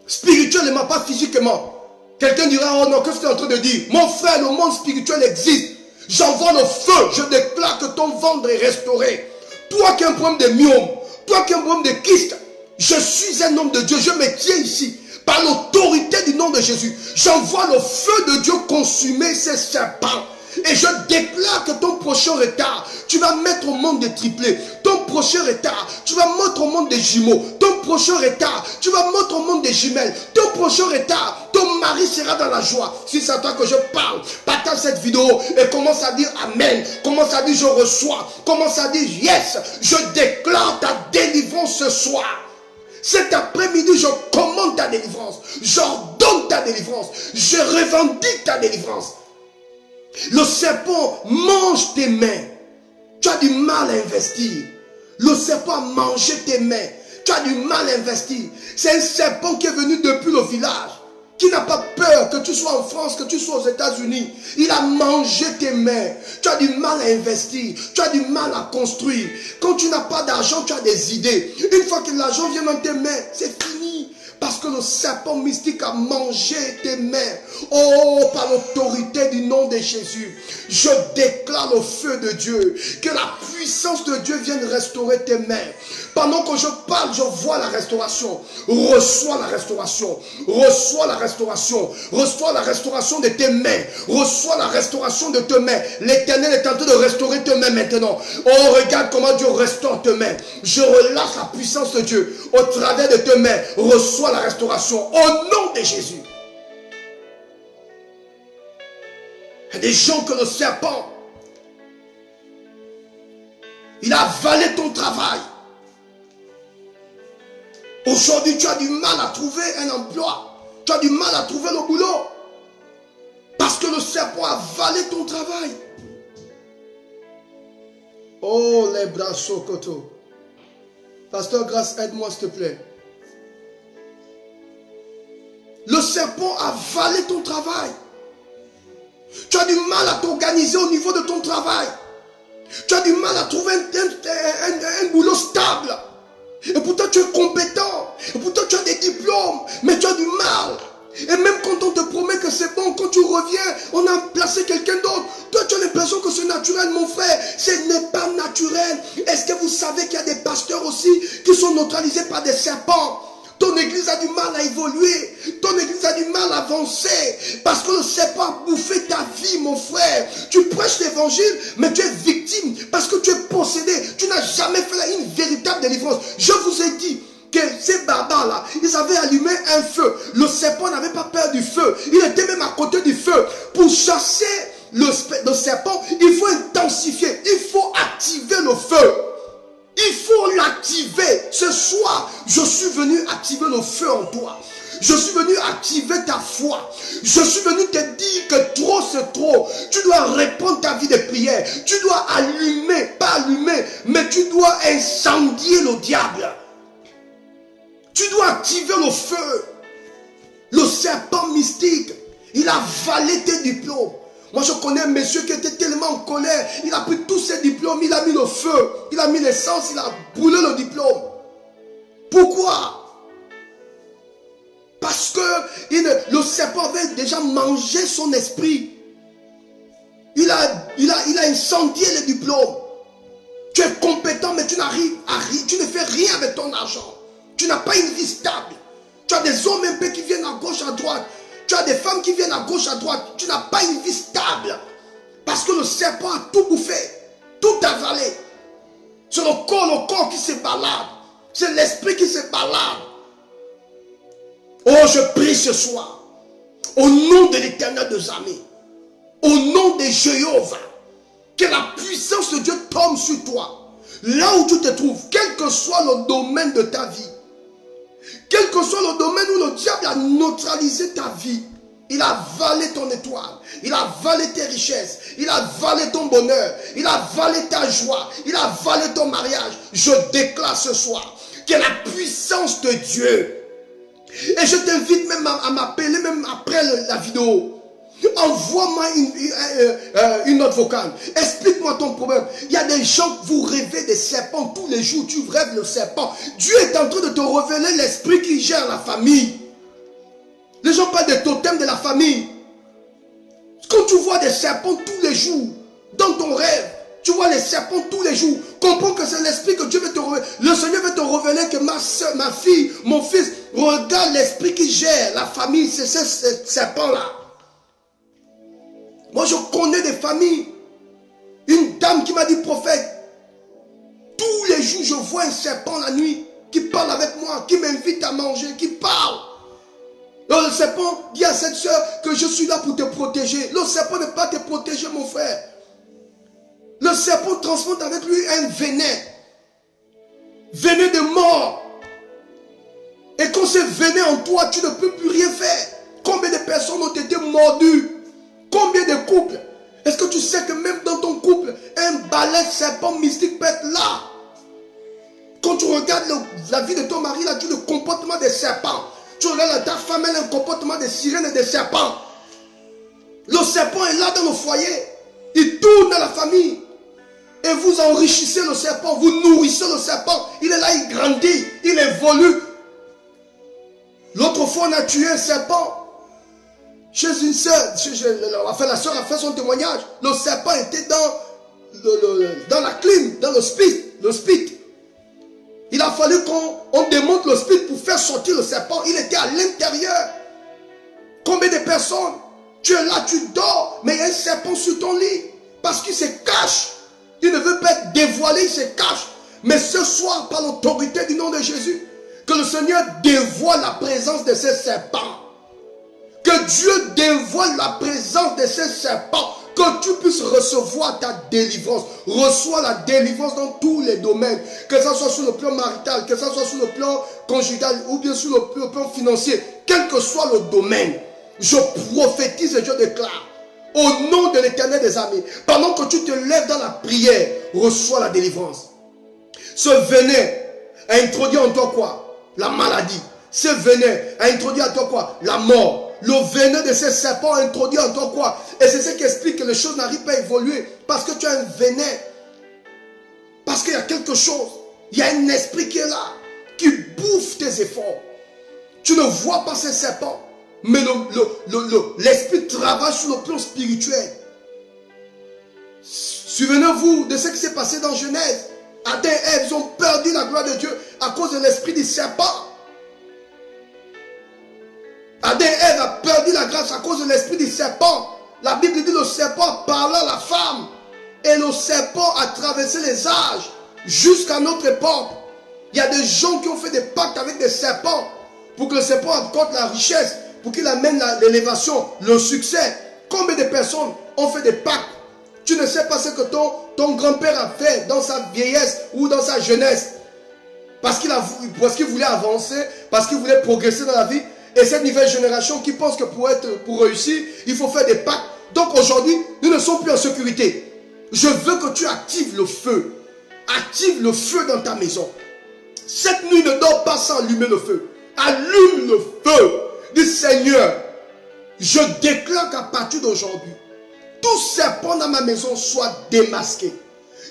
Spirituellement, pas physiquement. Quelqu'un dira, oh non, qu'est-ce que tu es en train de dire? Mon frère, le monde spirituel existe. J'envoie le feu. Je déclare que ton ventre est restauré. Toi qui as un problème de myome, toi qui as un problème de kyste, je suis un homme de Dieu. Je me tiens ici. Par l'autorité du nom de Jésus, j'envoie le feu de Dieu consumer ces serpents. Et je déclare que ton prochain retard, tu vas mettre au monde des triplés. Ton prochain retard, tu vas mettre au monde des jumeaux. Ton prochain retard, tu vas mettre au monde des jumelles. Ton prochain retard, ton mari sera dans la joie. Si c'est à toi que je parle, partage cette vidéo et commence à dire Amen. Commence à dire je reçois. Commence à dire yes. Je déclare ta délivrance ce soir. Cet après-midi, je commande ta délivrance. J'ordonne ta délivrance. Je revendique ta délivrance. Le serpent mange tes mains. Tu as du mal à investir. Le serpent a mangé tes mains. Tu as du mal à investir. C'est un serpent qui est venu depuis le village. Qui n'a pas peur que tu sois en France, que tu sois aux États-Unis. Il a mangé tes mains. Tu as du mal à investir. Tu as du mal à construire. Quand tu n'as pas d'argent, tu as des idées. Une fois que l'argent vient dans tes mains, c'est fini. Parce que le serpent mystique a mangé tes mains. Oh, par l'autorité du nom de Jésus, je déclare le feu de Dieu. Que la puissance de Dieu vienne restaurer tes mains. Pendant que je parle, je vois la restauration. Reçois la restauration. Reçois la restauration. Reçois la restauration de tes mains. Reçois la restauration de tes mains. L'Éternel est en train de restaurer tes mains maintenant. Oh, regarde comment Dieu restaure tes mains. Je relâche la puissance de Dieu au travers de tes mains. Reçois la restauration au nom de Jésus. Il y a des gens que le serpent, il a avalé ton travail. Aujourd'hui, tu as du mal à trouver un emploi. Tu as du mal à trouver le boulot. Parce que le serpent a avalé ton travail. Oh, les bras sokoto. Pasteur Grâce, aide-moi s'il te plaît. Le serpent a avalé ton travail. Tu as du mal à t'organiser au niveau de ton travail. Tu as du mal à trouver un boulot stable. Et pourtant tu es compétent. Et pourtant tu as des diplômes. Mais tu as du mal. Et même quand on te promet que c'est bon, quand tu reviens, on a placé quelqu'un d'autre. Toi tu as l'impression que c'est naturel, mon frère. Ce n'est pas naturel. Est-ce que vous savez qu'il y a des pasteurs aussi qui sont neutralisés par des serpents? Ton église a du mal à évoluer. Ton église a du mal à avancer. Parce que le serpent a bouffé ta vie, mon frère. Tu prêches l'évangile, mais tu es victime. Parce que tu es possédé. Tu n'as jamais fait une véritable délivrance. Je vous ai dit que ces barbares-là, ils avaient allumé un feu. Le serpent n'avait pas peur du feu. Il était même à côté du feu. Pour chasser le serpent, il faut intensifier. Il faut activer le feu. Il faut l'activer. Ce soir, je suis venu activer le feu en toi. Je suis venu activer ta foi. Je suis venu te dire que trop c'est trop. Tu dois répondre ta vie de prière. Tu dois allumer, pas allumer, mais tu dois incendier le diable. Tu dois activer le feu. Le serpent mystique, il a avalé tes diplômes. Moi, je connais un monsieur qui était tellement en colère. Il a pris tous ses diplômes, il a mis le feu, il a mis l'essence, il a brûlé le diplôme. Pourquoi? Parce que le serpent avait déjà mangé son esprit. Il a incendié le diplôme. Tu es compétent, mais tu n'arrives à rien. Tu ne fais rien avec ton argent. Tu n'as pas une vie stable. Tu as des hommes un peu qui viennent à gauche, à droite. Tu as des femmes qui viennent à gauche, à droite. Tu n'as pas une vie stable. Parce que le serpent a tout bouffé. Tout avalé. C'est le corps qui se balade. C'est l'esprit qui se balade. Oh, je prie ce soir. Au nom de l'Éternel des armées. Au nom de Jéhovah. Que la puissance de Dieu tombe sur toi. Là où tu te trouves. Quel que soit le domaine de ta vie. Quel que soit le domaine où le diable a neutralisé ta vie, il a avalé ton étoile, il a avalé tes richesses, il a avalé ton bonheur, il a avalé ta joie, il a avalé ton mariage. Je déclare ce soir que la puissance de Dieu, et je t'invite même à m'appeler même après la vidéo. Envoie-moi une note vocale. Explique-moi ton problème. Il y a des gens, vous rêvez des serpents tous les jours. Tu rêves le serpent. Dieu est en train de te révéler l'esprit qui gère la famille. Les gens parlent des totems de la famille. Quand tu vois des serpents tous les jours, dans ton rêve, tu vois les serpents tous les jours. Comprends que c'est l'esprit que Dieu veut te révéler. Le Seigneur veut te révéler que ma soeur, ma fille, mon fils, regarde l'esprit qui gère la famille. C'est ce serpent-là. Moi, je connais des familles. Une dame qui m'a dit, prophète, tous les jours, je vois un serpent la nuit qui parle avec moi, qui m'invite à manger, qui parle. Le serpent dit à cette soeur que je suis là pour te protéger. Le serpent ne peut pas te protéger, mon frère. Le serpent transporte avec lui un venin. Venin de mort. Et quand c'est venin en toi, tu ne peux plus rien faire. Combien de personnes ont été mordues? Combien de couples? Est-ce que tu sais que même dans ton couple, un balai serpent mystique peut être là? Quand tu regardes la vie de ton mari, là, tu as le comportement des serpents. Tu regardes ta femme, elle a un comportement de sirène et de serpent. Le serpent est là dans le foyer. Il tourne dans la famille. Et vous enrichissez le serpent, vous nourrissez le serpent. Il est là, il grandit, il évolue. Le Autrefois, on a tué un serpent. Chez une sœur, la sœur a fait son témoignage. Le serpent était dans la clim, dans le spit. Il a fallu qu'on démonte le spit pour faire sortir le serpent. Il était à l'intérieur. Combien de personnes? Tu es là, tu dors, mais il y a un serpent sur ton lit. Parce qu'il se cache. Il ne veut pas être dévoilé, il se cache. Mais ce soir, par l'autorité du nom de Jésus, que le Seigneur dévoile la présence de ces serpents. Que Dieu dévoile la présence de ces serpents. Que tu puisses recevoir ta délivrance. Reçois la délivrance dans tous les domaines. Que ce soit sur le plan marital, que ce soit sur le plan conjugal ou bien sur le plan financier. Quel que soit le domaine. Je prophétise et je déclare. Au nom de l'Éternel des armées. Pendant que tu te lèves dans la prière. Reçois la délivrance. Ce venin a introduit en toi quoi? La maladie. Ce venin a introduit en toi quoi? La mort. Le venin de ces serpents a introduit en toi quoi? Et c'est ce qui explique que les choses n'arrivent pas à évoluer. Parce que tu as un venin. Parce qu'il y a quelque chose. Il y a un esprit qui est là. Qui bouffe tes efforts. Tu ne vois pas ces serpents. Mais l'esprit travaille sur le plan spirituel. Souvenez-vous de ce qui s'est passé dans Genèse. Adam et Ève, ils ont perdu la gloire de Dieu à cause de l'esprit du serpent. Adam et Ève a perdu la grâce à cause de l'esprit du serpent. La Bible dit le serpent parla à la femme. Et le serpent a traversé les âges jusqu'à notre époque. Il y a des gens qui ont fait des pactes avec des serpents pour que le serpent apporte la richesse, pour qu'il amène l'élévation, le succès. Combien de personnes ont fait des pactes? Tu ne sais pas ce que ton grand-père a fait dans sa vieillesse ou dans sa jeunesse. Parce qu'il voulait avancer, parce qu'il voulait progresser dans la vie. Et cette nouvelle génération qui pense que pour réussir, il faut faire des pactes. Donc aujourd'hui, nous ne sommes plus en sécurité. Je veux que tu actives le feu. Active le feu dans ta maison. Cette nuit, ne dors pas sans allumer le feu. Allume le feu. Dis Seigneur, je déclare qu'à partir d'aujourd'hui, tout serpent dans ma maison soit démasqué.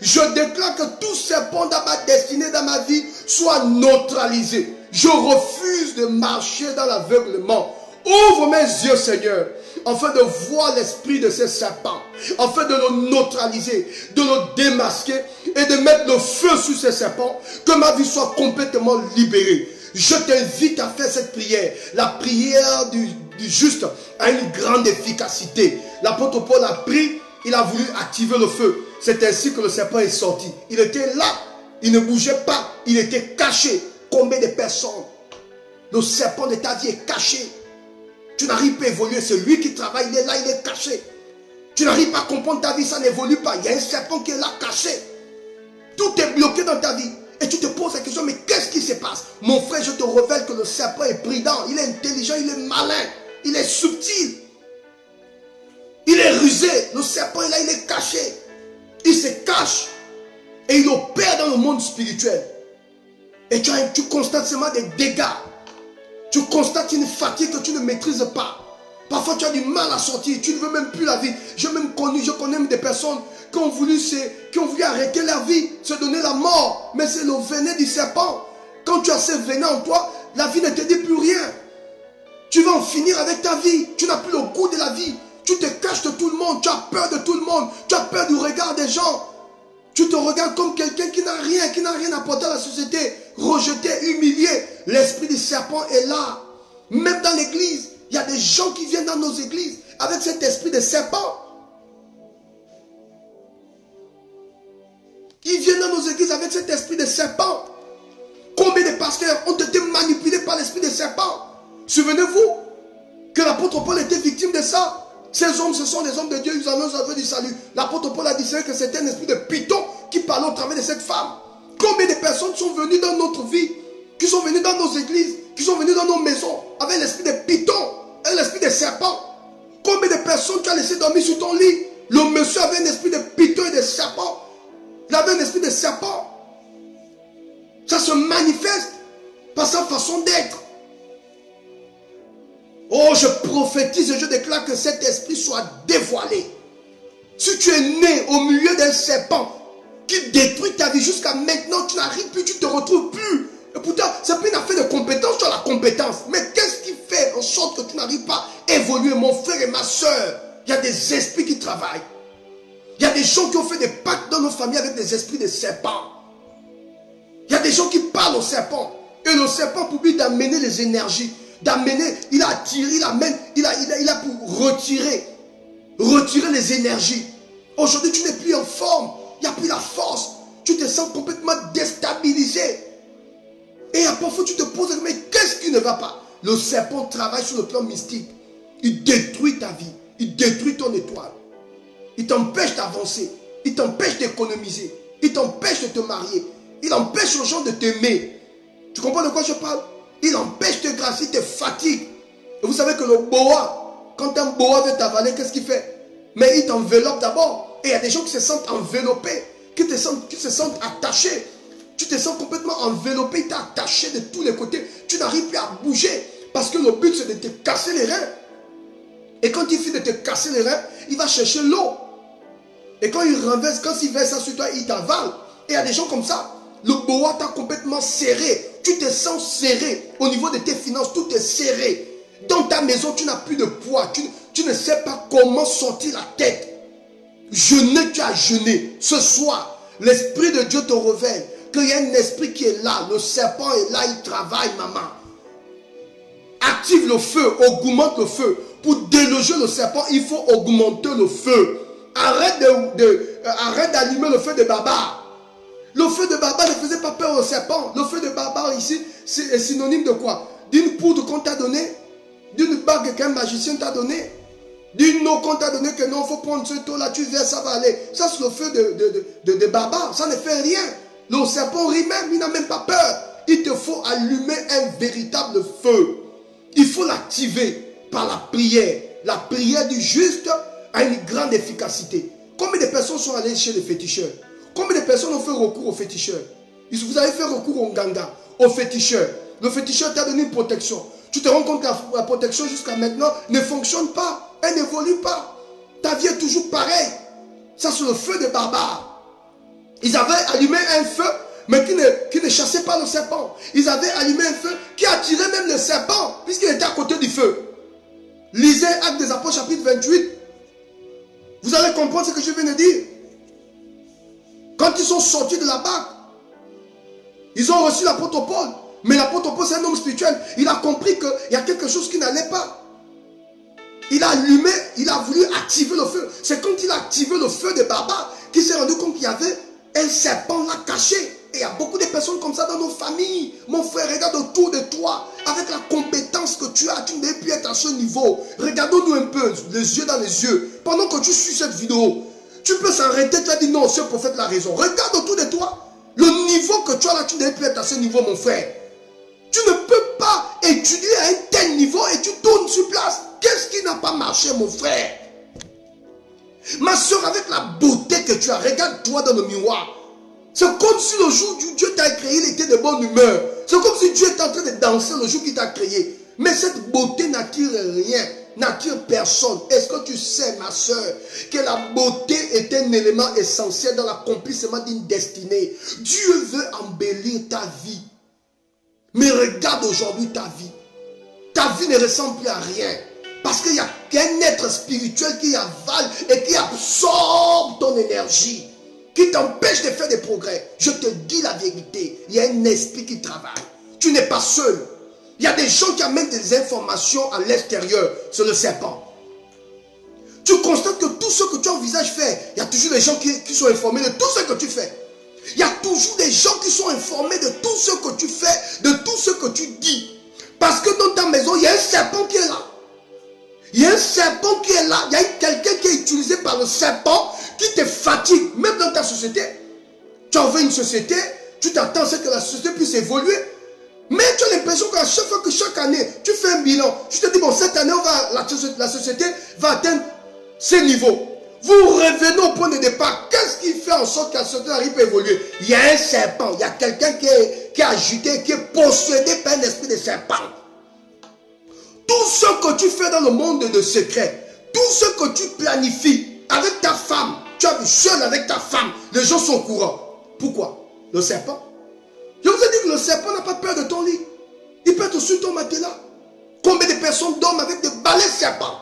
Je déclare que tout serpent dans ma destinée, dans ma vie, soit neutralisé. Je refuse de marcher dans l'aveuglement. Ouvre mes yeux, Seigneur, afin de voir l'esprit de ces serpents, afin de le neutraliser, de le démasquer et de mettre le feu sur ces serpents, que ma vie soit complètement libérée. Je t'invite à faire cette prière. La prière du juste a une grande efficacité. L'apôtre Paul a pris, il a voulu activer le feu. C'est ainsi que le serpent est sorti. Il était là, il ne bougeait pas, il était caché. Combien de personnes? Le serpent de ta vie est caché. Tu n'arrives pas à évoluer. C'est lui qui travaille, il est là, il est caché. Tu n'arrives pas à comprendre ta vie, ça n'évolue pas. Il y a un serpent qui est là, caché. Tout est bloqué dans ta vie. Et tu te poses la question, mais qu'est-ce qui se passe? Mon frère, je te révèle que le serpent est prudent, il est intelligent, il est malin, il est subtil. Il est rusé. Le serpent est là, il est caché. Il se cache. Et il opère dans le monde spirituel. Et tu constates seulement des dégâts. Tu constates une fatigue que tu ne maîtrises pas. Parfois tu as du mal à sortir. Tu ne veux même plus la vie. Je connais même des personnes qui ont voulu arrêter leur vie, se donner la mort. Mais c'est le venin du serpent. Quand tu as ce venin en toi, la vie ne te dit plus rien. Tu vas en finir avec ta vie. Tu n'as plus le goût de la vie. Tu te caches de tout le monde. Tu as peur de tout le monde. Tu as peur du regard des gens. Tu te regardes comme quelqu'un qui n'a rien apporté à la société. Rejeté, humilié. L'esprit du serpent est là. Même dans l'église, il y a des gens qui viennent dans nos églises avec cet esprit de serpent. Ils viennent dans nos églises avec cet esprit de serpent. Combien de pasteurs ont été manipulés par l'esprit de serpent? Souvenez-vous que l'apôtre Paul était victime de ça. Ces hommes, ce sont des hommes de Dieu, ils annoncent du salut. L'apôtre Paul a dit que c'était un esprit de python qui parlait au travers de cette femme. Combien de personnes sont venues dans notre vie, qui sont venues dans nos églises, qui sont venues dans nos maisons, avec l'esprit de python, et l'esprit de serpent? Combien de personnes tu as laissé dormir sur ton lit? Le monsieur avait un esprit de python et de serpent. Il avait un esprit de serpent. Ça se manifeste par sa façon d'être. Oh, je prophétise et je déclare que cet esprit soit dévoilé. Si tu es né au milieu d'un serpent qui détruit ta vie jusqu'à maintenant, tu n'arrives plus, tu ne te retrouves plus. Et pourtant, ce n'est pas une affaire de compétence, tu as la compétence. Mais qu'est-ce qui tu n'arrives pas à évoluer, mon frère et ma soeur. Il y a des esprits qui travaillent. Il y a des gens qui ont fait des pactes dans nos familles avec des esprits de serpents. Il y a des gens qui parlent au serpent. Et le serpent, pour lui d'amener les énergies, d'amener, il a attiré, il amène, il a pour retirer les énergies. Aujourd'hui, tu n'es plus en forme. Il n'y a plus la force. Tu te sens complètement déstabilisé. Et parfois, tu te poses, mais qu'est-ce qui ne va pas? Le serpent travaille sur le plan mystique. Il détruit ta vie. Il détruit ton étoile. Il t'empêche d'avancer. Il t'empêche d'économiser. Il t'empêche de te marier. Il empêche aux gens de t'aimer. Tu comprends de quoi je parle? Il empêche de grâce, il te fatigue. Et vous savez que le boa, quand un boa veut t'avaler, qu'est-ce qu'il fait? Mais il t'enveloppe d'abord. Et il y a des gens qui se sentent enveloppés, qui se sentent attachés. Tu te sens complètement enveloppé, il t'a attaché de tous les côtés. Tu n'arrives plus à bouger. Parce que le but, c'est de te casser les reins. Et quand il finit de te casser les reins, il va chercher l'eau. Et quand il renverse, quand il verse ça sur toi, il t'avale. Et il y a des gens comme ça. Le boa t'a complètement serré. Tu te sens serré. Au niveau de tes finances, tout est serré. Dans ta maison, tu n'as plus de poids. Tu ne sais pas comment sortir la tête. Jeûner, tu as jeûné. Ce soir, l'Esprit de Dieu te révèle qu'il y a un esprit qui est là. Le serpent est là, il travaille, maman. Active le feu, augmente le feu. Pour déloger le serpent, il faut augmenter le feu. Arrête d'allumer le feu de Baba. Le feu de Baba ne faisait pas peur au serpent. Le feu de Baba ici, c'est synonyme de quoi? D'une poudre qu'on t'a donnée, d'une bague qu'un magicien t'a donnée, d'une eau qu'on t'a donnée que non, il faut prendre ce eau là, tu verses, ça va aller. Ça c'est le feu de Baba, ça ne fait rien. Le serpent rit même, il n'a même pas peur. Il te faut allumer un véritable feu. Il faut l'activer par la prière. La prière du juste a une grande efficacité. Combien de personnes sont allées chez les féticheurs? Combien de personnes ont fait recours aux féticheurs? Vous avez fait recours au Nganga, aux féticheurs. Le féticheur t'a donné une protection. Tu te rends compte que la protection jusqu'à maintenant ne fonctionne pas. Elle n'évolue pas. Ta vie est toujours pareille. Ça, c'est le feu des barbares. Ils avaient allumé un feu, mais qui ne chassait pas le serpent. Ils avaient allumé un feu qui attirait même le serpent, puisqu'il était à côté du feu. Lisez Actes des Apôtres, chapitre 28. Vous allez comprendre ce que je viens de dire. Quand ils sont sortis de la barque, ils ont reçu l'apôtre Paul. Mais l'apôtre Paul, c'est un homme spirituel. Il a compris qu'il y a quelque chose qui n'allait pas. Il a allumé, il a voulu activer le feu. C'est quand il a activé le feu des barbares qu'il s'est rendu compte qu'il y avait un serpent là caché. Et il y a beaucoup de personnes comme ça dans nos familles. Mon frère, regarde autour de toi. Avec la compétence que tu as, tu ne devais plus être à ce niveau. Regardons-nous un peu, les yeux dans les yeux. Pendant que tu suis cette vidéo, tu peux s'arrêter, tu as dit non, ce prophète a raison. Regarde autour de toi. Le niveau que tu as là, tu ne devais plus être à ce niveau, mon frère. Tu ne peux pas étudier à un tel niveau et tu tournes sur place. Qu'est-ce qui n'a pas marché, mon frère? Ma soeur, avec la beauté que tu as, regarde-toi dans le miroir. C'est comme si le jour où Dieu t'a créé, il était de bonne humeur. C'est comme si Dieu était en train de danser le jour qu'il t'a créé. Mais cette beauté n'attire rien, n'attire personne. Est-ce que tu sais, ma soeur, que la beauté est un élément essentiel dans l'accomplissement d'une destinée? Dieu veut embellir ta vie. Mais regarde aujourd'hui ta vie. Ta vie ne ressemble plus à rien. Parce qu'il y a qu'un être spirituel qui avale et qui absorbe ton énergie, qui t'empêche de faire des progrès. Je te dis la vérité, il y a un esprit qui travaille. Tu n'es pas seul. Il y a des gens qui amènent des informations à l'extérieur sur le serpent. Tu constates que tout ce que tu envisages faire, il y a toujours des gens qui sont informés de tout ce que tu fais. Il y a toujours des gens qui sont informés de tout ce que tu fais, de tout ce que tu dis. Parce que dans ta maison, il y a un serpent qui est là. Il y a un serpent qui est là. Il y a quelqu'un qui est utilisé par le serpent qui te fatigue. Même dans ta société. Tu as ouvert une société, tu t'attends à ce que la société puisse évoluer. Mais tu as l'impression qu'à chaque fois que chaque année, tu fais un bilan. Tu te dis, bon, cette année, la société va atteindre ces niveaux. Vous revenez au point de départ. Qu'est-ce qui fait en sorte que la société arrive à évoluer? Il y a un serpent. Il y a quelqu'un qui est agité, qui est possédé par un esprit de serpent. Tout ce que tu fais dans le monde de secret, tout ce que tu planifies avec ta femme, tu as vu seul avec ta femme, les gens sont au courant. Pourquoi? Le serpent. Je vous ai dit que le serpent n'a pas peur de ton lit. Il peut être sur ton matelas. Combien de personnes dorment avec des balais serpents?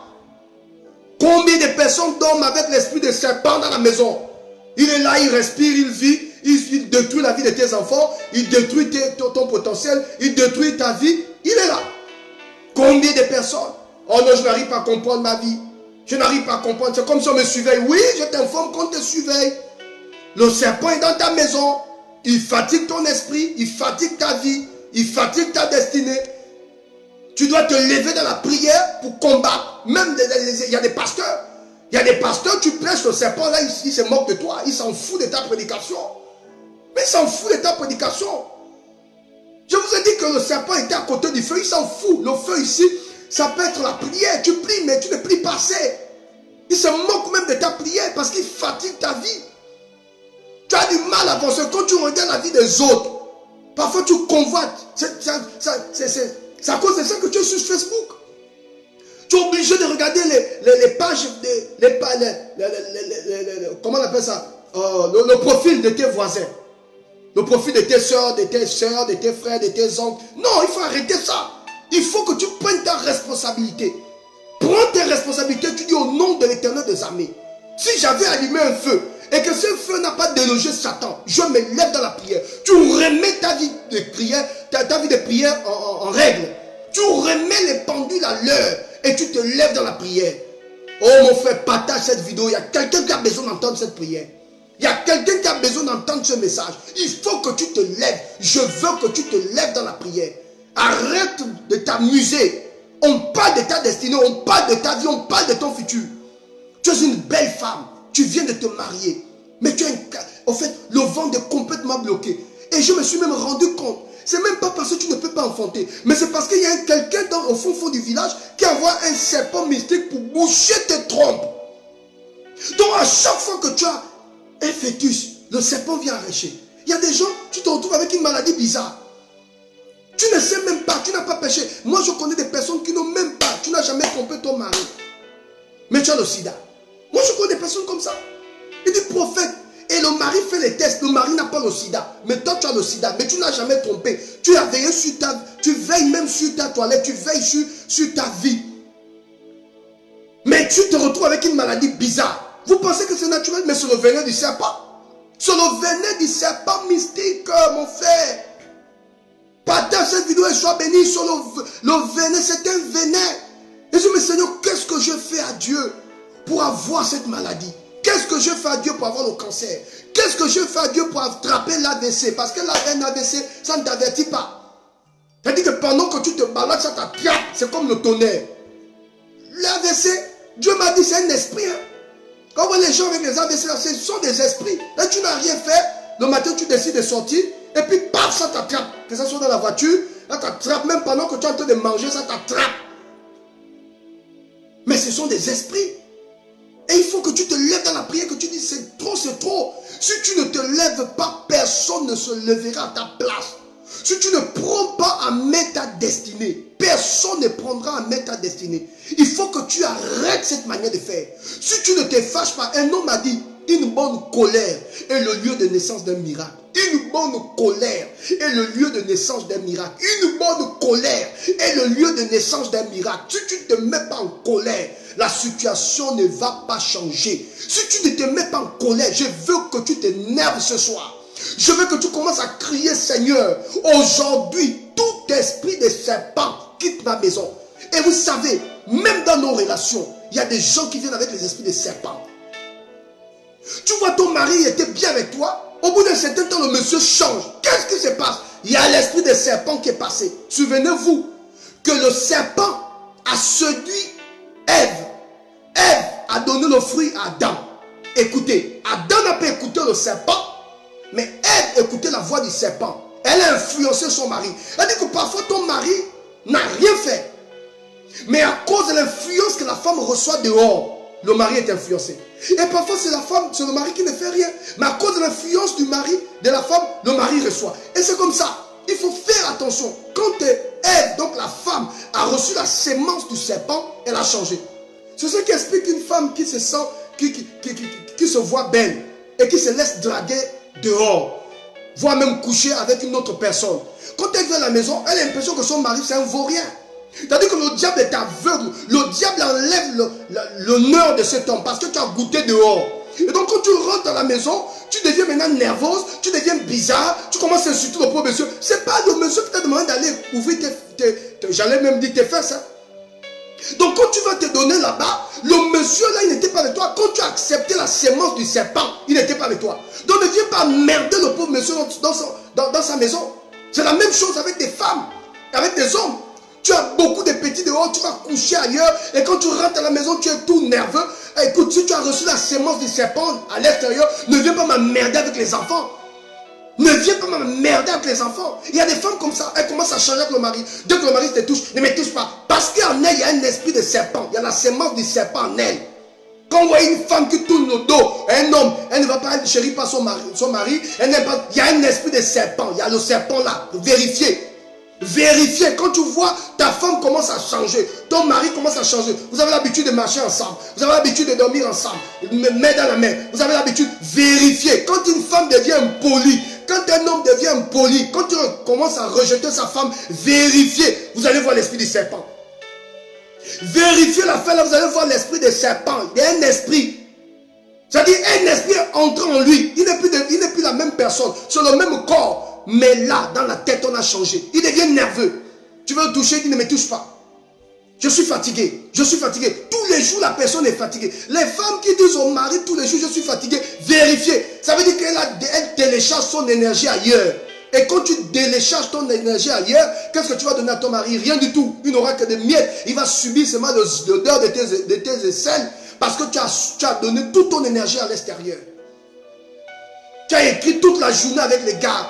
Combien de personnes dorment avec l'esprit de serpent dans la maison? Il est là, il respire, il vit, il détruit la vie de tes enfants, il détruit ton potentiel, il détruit ta vie. Il est là. Combien de personnes? Oh non, je n'arrive pas à comprendre ma vie. Je n'arrive pas à comprendre. C'est comme si on me surveille. Oui, je t'informe qu'on te surveille. Le serpent est dans ta maison. Il fatigue ton esprit, il fatigue ta vie, il fatigue ta destinée. Tu dois te lever dans la prière pour combattre. Même il y a des pasteurs. Il y a des pasteurs, tu prêches le serpent là, il se moque de toi. Il s'en fout de ta prédication. Mais il s'en fout de ta prédication. Je vous ai dit que le serpent était à côté du feu. Il s'en fout. Le feu ici, ça peut être la prière. Tu pries, mais tu ne pries pas assez. Il se moque même de ta prière parce qu'il fatigue ta vie. Tu as du mal à avancer. Quand tu regardes la vie des autres, parfois tu convoites. C'est à cause de ça que tu es sur Facebook. Tu es obligé de regarder les pages, comment on appelle ça, le profil de tes voisins. Le profil de tes soeurs, de tes frères, de tes oncles. Non, il faut arrêter ça. Il faut que tu prennes ta responsabilité. Prends tes responsabilités, tu dis au nom de l'Éternel des armées. Si j'avais allumé un feu et que ce feu n'a pas délogé Satan, je me lève dans la prière. Tu remets ta vie de prière, ta vie de prière en règle. Tu remets les pendules à l'heure et tu te lèves dans la prière. Oh mon frère, partage cette vidéo. Il y a quelqu'un qui a besoin d'entendre cette prière. Il y a quelqu'un qui a besoin d'entendre ce message. Il faut que tu te lèves. Je veux que tu te lèves dans la prière. Arrête de t'amuser. On parle de ta destinée, on parle de ta vie, on parle de ton futur. Tu es une belle femme. Tu viens de te marier. Mais tu as en fait, le ventre est complètement bloqué. Et je me suis même rendu compte. C'est même pas parce que tu ne peux pas enfanter. Mais c'est parce qu'il y a quelqu'un au fond du village qui envoie un serpent mystique pour boucher tes trompes. Donc à chaque fois que tu as un fœtus, le serpent vient arracher. Il y a des gens, tu te retrouves avec une maladie bizarre. Tu ne sais même pas, tu n'as pas péché. Moi je connais des personnes qui n'ont même pas, tu n'as jamais trompé ton mari. Mais tu as le sida. Moi je connais des personnes comme ça. Il dit prophète. Et le mari fait les tests. Le mari n'a pas le sida. Mais toi, tu as le sida. Mais tu n'as jamais trompé. Tu as veillé sur tu veilles même sur ta toilette. Tu veilles sur ta vie. Mais tu te retrouves avec une maladie bizarre. Vous pensez que c'est naturel, mais c'est le venin du serpent. C'est le venin du serpent mystique, mon frère. Partage cette vidéo et sois béni sur le venin. C'est un venin. Et je me dis, Seigneur, qu'est-ce que je fais à Dieu pour avoir cette maladie? Qu'est-ce que je fais à Dieu pour avoir le cancer? Qu'est-ce que je fais à Dieu pour attraper l'AVC? Parce que un AVC, ça ne t'avertit pas. C'est-à-dire que pendant que tu te balades, ça t'attrape. C'est comme le tonnerre. L'AVC, Dieu m'a dit, c'est un esprit. Hein? Quand on voit les gens avec les AVC, ce sont des esprits. Là, tu n'as rien fait. Le matin, tu décides de sortir. Et puis, paf, ça t'attrape. Que ça soit dans la voiture, ça t'attrape. Même pendant que tu es en train de manger, ça t'attrape. Mais ce sont des esprits. Et il faut que tu te lèves dans la prière, que tu dis c'est trop, c'est trop. Si tu ne te lèves pas, personne ne se lèvera à ta place. Si tu ne prends pas à mettre ta destinée, personne ne prendra à mettre ta destinée. Il faut que tu arrêtes cette manière de faire. Si tu ne te fâches pas, un homme a dit, une bonne colère est le lieu de naissance d'un miracle. Une bonne colère est le lieu de naissance d'un miracle. Une bonne colère est le lieu de naissance d'un miracle. Si tu ne te mets pas en colère, la situation ne va pas changer. Si tu ne te mets pas en colère, je veux que tu t'énerves ce soir. Je veux que tu commences à crier, Seigneur, aujourd'hui, tout esprit de serpent quitte ma maison. Et vous savez, même dans nos relations, il y a des gens qui viennent avec les esprits de serpent. Tu vois, ton mari était bien avec toi. Au bout d'un certain temps, le monsieur change. Qu'est-ce qui se passe? Il y a l'esprit de serpent qui est passé. Souvenez-vous que le serpent a séduit Ève. Ève a donné le fruit à Adam. Écoutez, Adam n'a pas écouté le serpent, mais Ève écoutait la voix du serpent. Elle a influencé son mari. Elle dit que parfois ton mari n'a rien fait. Mais à cause de l'influence que la femme reçoit dehors, le mari est influencé. Et parfois c'est la femme, c'est le mari qui ne fait rien. Mais à cause de l'influence du mari, de la femme, le mari reçoit. Et c'est comme ça. Il faut faire attention. Quand Ève, donc la femme, a reçu la sémence du serpent, elle a changé. C'est ce qui explique une femme qui se sent, qui se voit belle et qui se laisse draguer dehors, voire même coucher avec une autre personne. Quand elle vient à la maison, elle a l'impression que son mari c'est un vaurien. C'est-à-dire que le diable est aveugle. Le diable enlève l'honneur de cet homme parce que tu as goûté dehors. Et donc quand tu rentres à la maison, tu deviens maintenant nerveuse, tu deviens bizarre, tu commences à insulter le pauvre monsieur. C'est pas le monsieur qui t'a demandé d'aller ouvrir j'allais même dire tes fesses. Hein. Donc quand tu vas te donner là-bas, le monsieur là, il n'était pas avec toi. Quand tu as accepté la sémence du serpent, il n'était pas avec toi. Donc ne viens pas merder le pauvre monsieur dans sa maison. C'est la même chose avec des femmes, avec des hommes. Tu as beaucoup de petits dehors, tu vas coucher ailleurs. Et quand tu rentres à la maison, tu es tout nerveux. Écoute, si tu as reçu la sémence du serpent à l'extérieur, ne viens pas m'emmerder avec les enfants. Ne viens pas m'emmerder avec les enfants. Il y a des femmes comme ça, elles commencent à changer avec le mari. Dès que le mari te touche, ne me touche pas. Parce qu'en elle, il y a un esprit de serpent. Il y a la sémence du serpent en elle. Quand vous voyez une femme qui tourne le dos, un homme, elle ne va pas, elle ne chérit pas son mari, elle n'aime pas. Il y a un esprit de serpent. Il y a le serpent là. Vérifiez. Vérifiez, quand tu vois ta femme commence à changer, ton mari commence à changer, vous avez l'habitude de marcher ensemble, vous avez l'habitude de dormir ensemble, main dans la main, vous avez l'habitude, vérifiez. Quand une femme devient impolie, quand un homme devient impoli, quand tu commences à rejeter sa femme, vérifiez, vous allez voir l'esprit du serpent. Vérifiez l'affaire là, vous allez voir l'esprit du serpent. Il y a un esprit. C'est-à-dire un esprit entre en lui, il n'est plus la même personne, c'est le même corps. Mais là, dans la tête, on a changé. Il devient nerveux. Tu veux le toucher, il ne me touche pas. Je suis fatigué. Je suis fatigué. Tous les jours, la personne est fatiguée. Les femmes qui disent au mari tous les jours, je suis fatigué, vérifiez. Ça veut dire qu'elle télécharge son énergie ailleurs. Et quand tu télécharges ton énergie ailleurs, qu'est-ce que tu vas donner à ton mari? Rien du tout. Il n'aura que des miettes. Il va subir seulement l'odeur de tes aisselles parce que tu as donné toute ton énergie à l'extérieur. Tu as écrit toute la journée avec les gars.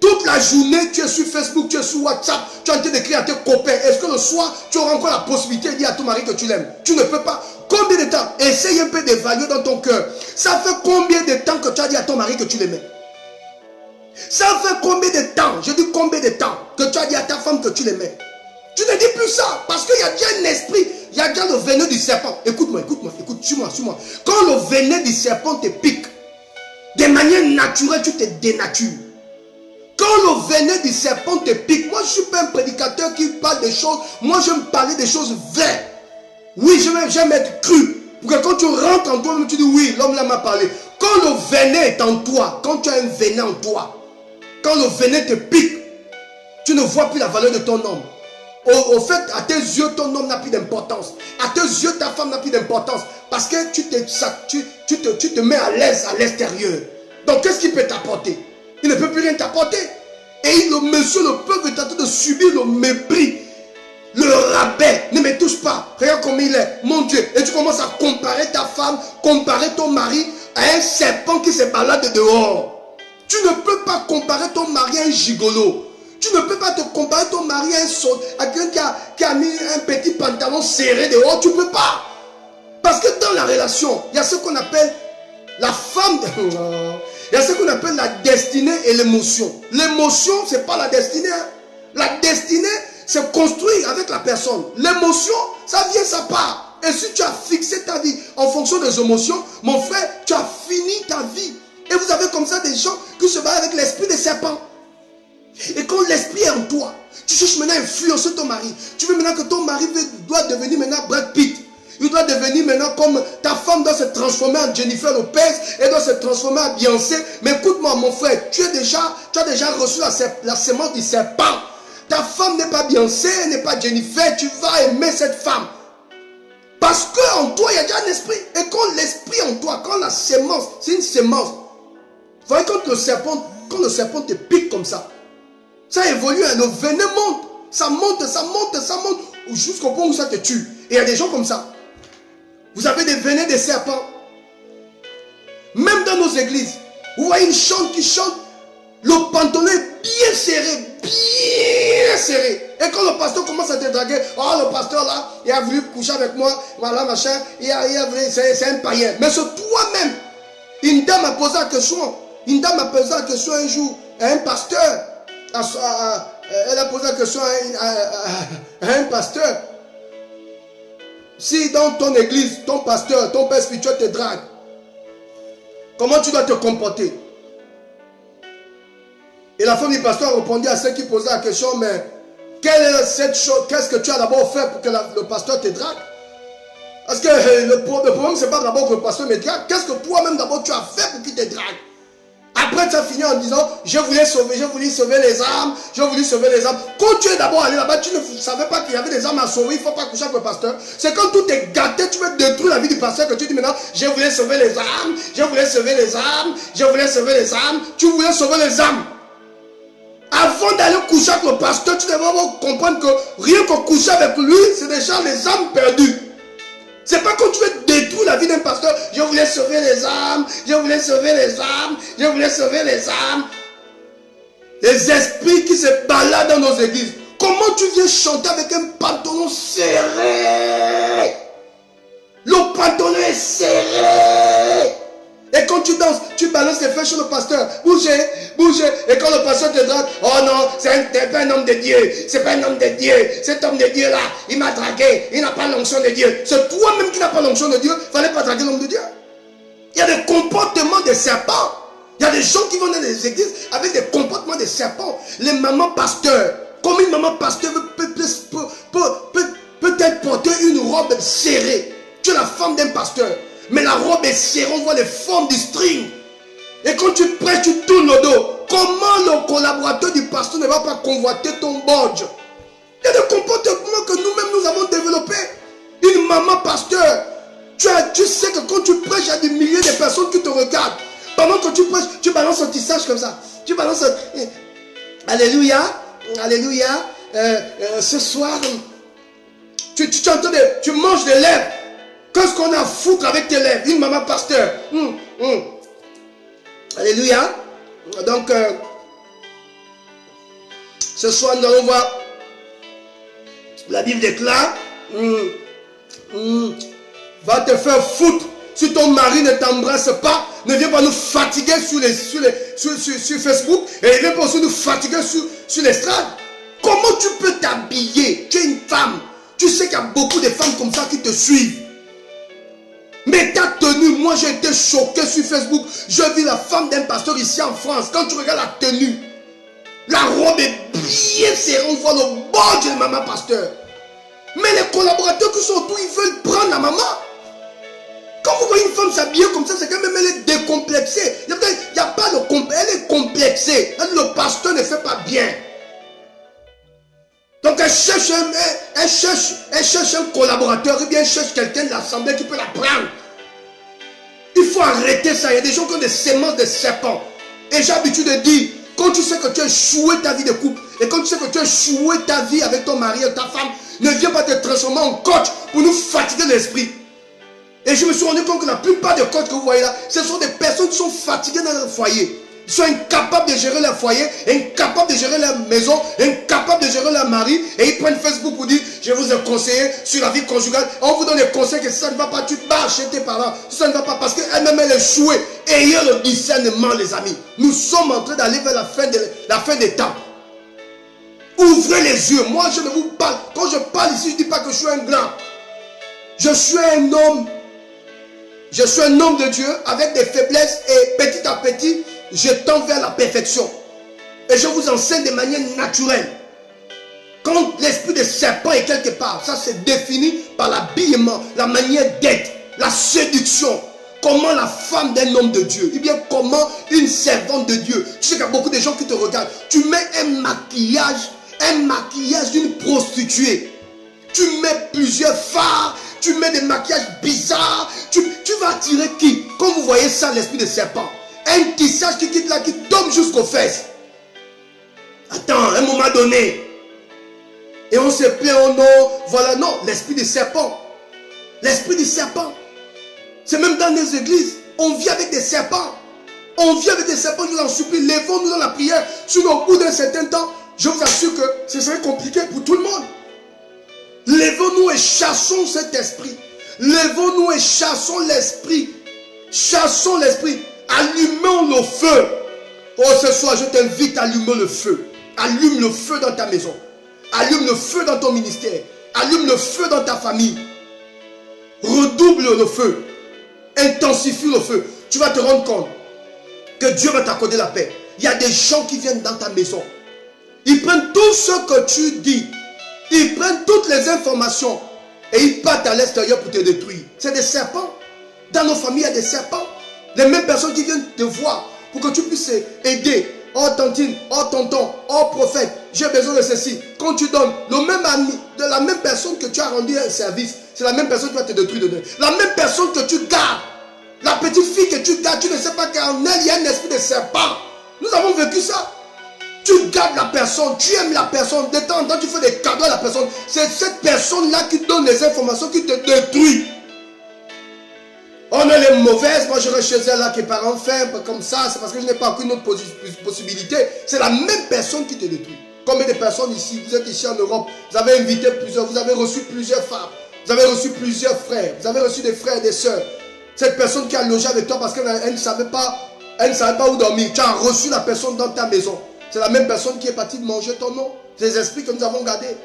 Toute la journée, tu es sur Facebook, tu es sur WhatsApp, tu es en train d'écrire à tes copains. Est-ce que le soir, tu auras encore la possibilité de dire à ton mari que tu l'aimes? Tu ne peux pas. Combien de temps? Essaye un peu d'évaluer dans ton cœur. Ça fait combien de temps que tu as dit à ton mari que tu l'aimais? Ça fait combien de temps? Je dis combien de temps que tu as dit à ta femme que tu l'aimais? Tu ne dis plus ça. Parce qu'il y a déjà un esprit. Il y a déjà le venin du serpent. Écoute-moi, suis-moi. Quand le venin du serpent te pique, de manière naturelle, tu te dénatures. Quand le venin du serpent te pique, moi je ne suis pas un prédicateur qui parle des choses, moi je me parler des choses vraies. Oui, j'aime être cru. Pour que quand tu rentres en toi, tu dis oui, l'homme là m'a parlé. Quand le venin est en toi, quand tu as un venin en toi, quand le venin te pique, tu ne vois plus la valeur de ton homme. Au fait, à tes yeux, ton homme n'a plus d'importance. À tes yeux, ta femme n'a plus d'importance. Parce que tu te mets à l'aise à l'extérieur. Donc qu'est-ce qu'il peut t'apporter? Il ne peut plus rien t'apporter. Et le monsieur, le peuple est en train de subir le mépris, le rabais. Ne me touche pas. Regarde comme il est. Mon Dieu. Et tu commences à comparer ta femme, comparer ton mari à un serpent qui se balade dehors. Tu ne peux pas comparer ton mari à un gigolo. Tu ne peux pas te comparer ton mari à quelqu'un qui a mis un petit pantalon serré dehors. Tu ne peux pas. Parce que dans la relation, il y a ce qu'on appelle la femme. Il y a ce qu'on appelle la destinée et l'émotion. L'émotion, ce n'est pas la destinée. La destinée, c'est construire avec la personne. L'émotion, ça vient, ça part. Et si tu as fixé ta vie en fonction des émotions, mon frère, tu as fini ta vie. Et vous avez comme ça des gens qui se battent avec l'esprit des serpents. Et quand l'esprit est en toi, tu cherches maintenant à influencer ton mari. Tu veux maintenant que ton mari doit devenir maintenant Brad Pitt. Il doit devenir maintenant comme ta femme doit se transformer en Jennifer Lopez. Elle doit se transformer en Beyoncé. Mais écoute-moi mon frère, tu as déjà reçu la sémence du serpent. Ta femme n'est pas Beyoncé, elle n'est pas Jennifer. Tu vas aimer cette femme. Parce qu'en toi, il y a déjà un esprit. Et quand l'esprit en toi, quand la sémence, c'est une sémence. Vous voyez quand le serpent te pique comme ça, ça évolue, le venin monte. Ça monte, jusqu'au point où ça te tue. Et il y a des gens comme ça. Vous avez des venins de serpents. Même dans nos églises, vous voyez une chante qui chante, le pantalon est bien serré, bien serré. Et quand le pasteur commence à te draguer, oh le pasteur là, il a voulu coucher avec moi, voilà machin, c'est un païen. Mais c'est toi-même. Une dame a posé la question, un jour à un pasteur. Elle a posé la question à un pasteur. Si dans ton église, ton pasteur, ton père spirituel te drague, comment tu dois te comporter? Et la femme du pasteur répondit à ceux qui posaient la question, mais quelle est cette chose, qu'est-ce que tu as d'abord fait pour que le pasteur te drague? Parce que le problème, c'est pas d'abord que le pasteur me drague. Qu'est-ce que toi-même d'abord tu as fait pour qu'il te drague? Après, tu as fini en disant, je voulais sauver les âmes, je voulais sauver les âmes. Quand tu es d'abord allé là-bas, tu ne savais pas qu'il y avait des âmes à sauver, il ne faut pas coucher avec le pasteur. C'est quand tout est gâté, tu veux détruire la vie du pasteur que tu dis maintenant, je voulais sauver les âmes, je voulais sauver les âmes, je voulais sauver les âmes. Tu voulais sauver les âmes. Avant d'aller coucher avec le pasteur, tu devrais comprendre que rien que coucher avec lui, c'est déjà les âmes perdues. C'est pas quand tu veux détruire la vie d'un pasteur, je voulais sauver les âmes, je voulais sauver les âmes, je voulais sauver les âmes. Les esprits qui se baladent dans nos églises. Comment tu viens chanter avec un pantalon serré? Le pantalon est serré. Et quand tu danses, tu balances les fesses sur le pasteur. Bougez, bougez. Et quand le pasteur te drague, oh non, c'est pas un homme de Dieu. C'est pas un homme de Dieu. Cet homme de Dieu là, il m'a dragué. Il n'a pas l'onction de Dieu. C'est toi-même qui n'as pas l'onction de Dieu. Il ne fallait pas draguer l'homme de Dieu. Il y a des comportements de serpents. Il y a des gens qui vont dans les églises avec des comportements de serpents. Les mamans pasteurs. Comme une maman pasteur peut-être porter une robe serrée. Tu es la femme d'un pasteur. Mais la robe est serrée, on voit les formes du string. Et quand tu prêches, tu tournes le dos. Comment le collaborateur du pasteur ne va pas convoiter ton bodge? Il y a des comportements que nous-mêmes nous avons développés. Une maman pasteur, tu sais que quand tu prêches, il y a des milliers de personnes qui te regardent. Pendant que tu prêches, tu balances un tissage comme ça. Tu balances un... Alléluia, alléluia. Ce soir, tu manges des lèvres. Qu'est-ce qu'on a à foutre avec tes lèvres? Une maman pasteur. Alléluia. Donc, ce soir, nous allons voir. La Bible déclare. Va te faire foutre. Si ton mari ne t'embrasse pas, ne viens pas nous fatiguer sur Facebook. Et ne viens pas aussi nous fatiguer sur l'estrade. Comment tu peux t'habiller? Tu es une femme. Tu sais qu'il y a beaucoup de femmes comme ça qui te suivent. Mais ta tenue, moi j'ai été choqué sur Facebook. Je vis la femme d'un pasteur ici en France. Quand tu regardes la tenue, la robe est bien serrée. On voit le bord de maman pasteur. Mais les collaborateurs qui sont autour, ils veulent prendre la maman. Quand vous voyez une femme s'habiller comme ça, c'est quand même elle est décomplexée. Il n'y a pas de complexe. Elle est complexée. Le pasteur ne fait pas bien. Donc elle cherche un collaborateur, et bien elle cherche quelqu'un de l'assemblée qui peut la prendre. Il faut arrêter ça. Il y a des gens qui ont des semences de serpents. Et j'ai l'habitude de dire, quand tu sais que tu as échoué ta vie de couple, et quand tu sais que tu as échoué ta vie avec ton mari et ta femme, ne viens pas te transformer en coach pour nous fatiguer l'esprit. Et je me suis rendu compte que la plupart des coachs que vous voyez là, ce sont des personnes qui sont fatiguées dans leur foyer. Ils sont incapables de gérer leur foyer, incapables de gérer leur maison, incapables de gérer leur mari. Et ils prennent Facebook pour dire, je vous ai conseillé sur la vie conjugale. On vous donne des conseils que si ça ne va pas, tu te bats chez tes parents. Si ça ne va pas, parce qu'elle-même elle est échouée. Ayez le discernement, les amis. Nous sommes en train d'aller vers la fin des temps. Ouvrez les yeux. Moi, je ne vous parle. Quand je parle ici, je ne dis pas que je suis un grand. Je suis un homme. Je suis un homme de Dieu avec des faiblesses et petit à petit, je tends vers la perfection. Et je vous enseigne de manière naturelle. Quand l'esprit de serpent est quelque part, ça c'est défini par l'habillement, la manière d'être, la séduction. Comment la femme d'un homme de Dieu, et bien comment une servante de Dieu. Tu sais qu'il y a beaucoup de gens qui te regardent. Tu mets un maquillage d'une prostituée. Tu mets plusieurs fards, tu mets des maquillages bizarres. Tu vas attirer qui? Quand vous voyez ça, l'esprit de serpent. Un tissage qui quitte là, qui tombe jusqu'aux fesses. Attends, à un moment donné. Et on se plaint, oh non, voilà, non, l'esprit de serpent. L'esprit du serpent. C'est même dans les églises. On vit avec des serpents. On vit avec des serpents, je vous en supplie. Lèvons-nous dans la prière. Sur le bout d'un certain temps, je vous assure que ce serait compliqué pour tout le monde. Lèvons-nous et chassons cet esprit. Lèvons-nous et chassons l'esprit. Chassons l'esprit. Allumons le feu. Oh, ce soir, je t'invite à allumer le feu. Allume le feu dans ta maison. Allume le feu dans ton ministère. Allume le feu dans ta famille. Redouble le feu. Intensifie le feu. Tu vas te rendre compte que Dieu va t'accorder la paix. Il y a des gens qui viennent dans ta maison. Ils prennent tout ce que tu dis. Ils prennent toutes les informations. Et ils partent à l'extérieur pour te détruire. C'est des serpents. Dans nos familles, il y a des serpents. Les mêmes personnes qui viennent te voir pour que tu puisses aider. Oh tantine, oh tonton, oh prophète, j'ai besoin de ceci. Quand tu donnes, le même ami, de la même personne que tu as rendu un service, c'est la même personne qui va te détruire dedans. La même personne que tu gardes, la petite fille que tu gardes, tu ne sais pas qu'en elle, il y a un esprit de serpent. Nous avons vécu ça. Tu gardes la personne, tu aimes la personne, de temps en temps tu fais des cadeaux à la personne. C'est cette personne-là qui donne les informations qui te détruit. On est les mauvaises, moi je reste chez elle là qui est parent faible comme ça, c'est parce que je n'ai pas pris une autre possibilité. C'est la même personne qui te détruit. Combien de personnes ici, vous êtes ici en Europe, vous avez invité plusieurs, vous avez reçu plusieurs femmes, vous avez reçu plusieurs frères, vous avez reçu des frères et des sœurs. Cette personne qui a logé avec toi parce qu'elle ne savait pas où dormir, tu as reçu la personne dans ta maison. C'est la même personne qui est partie de manger ton nom. C'est les esprits que nous avons gardés.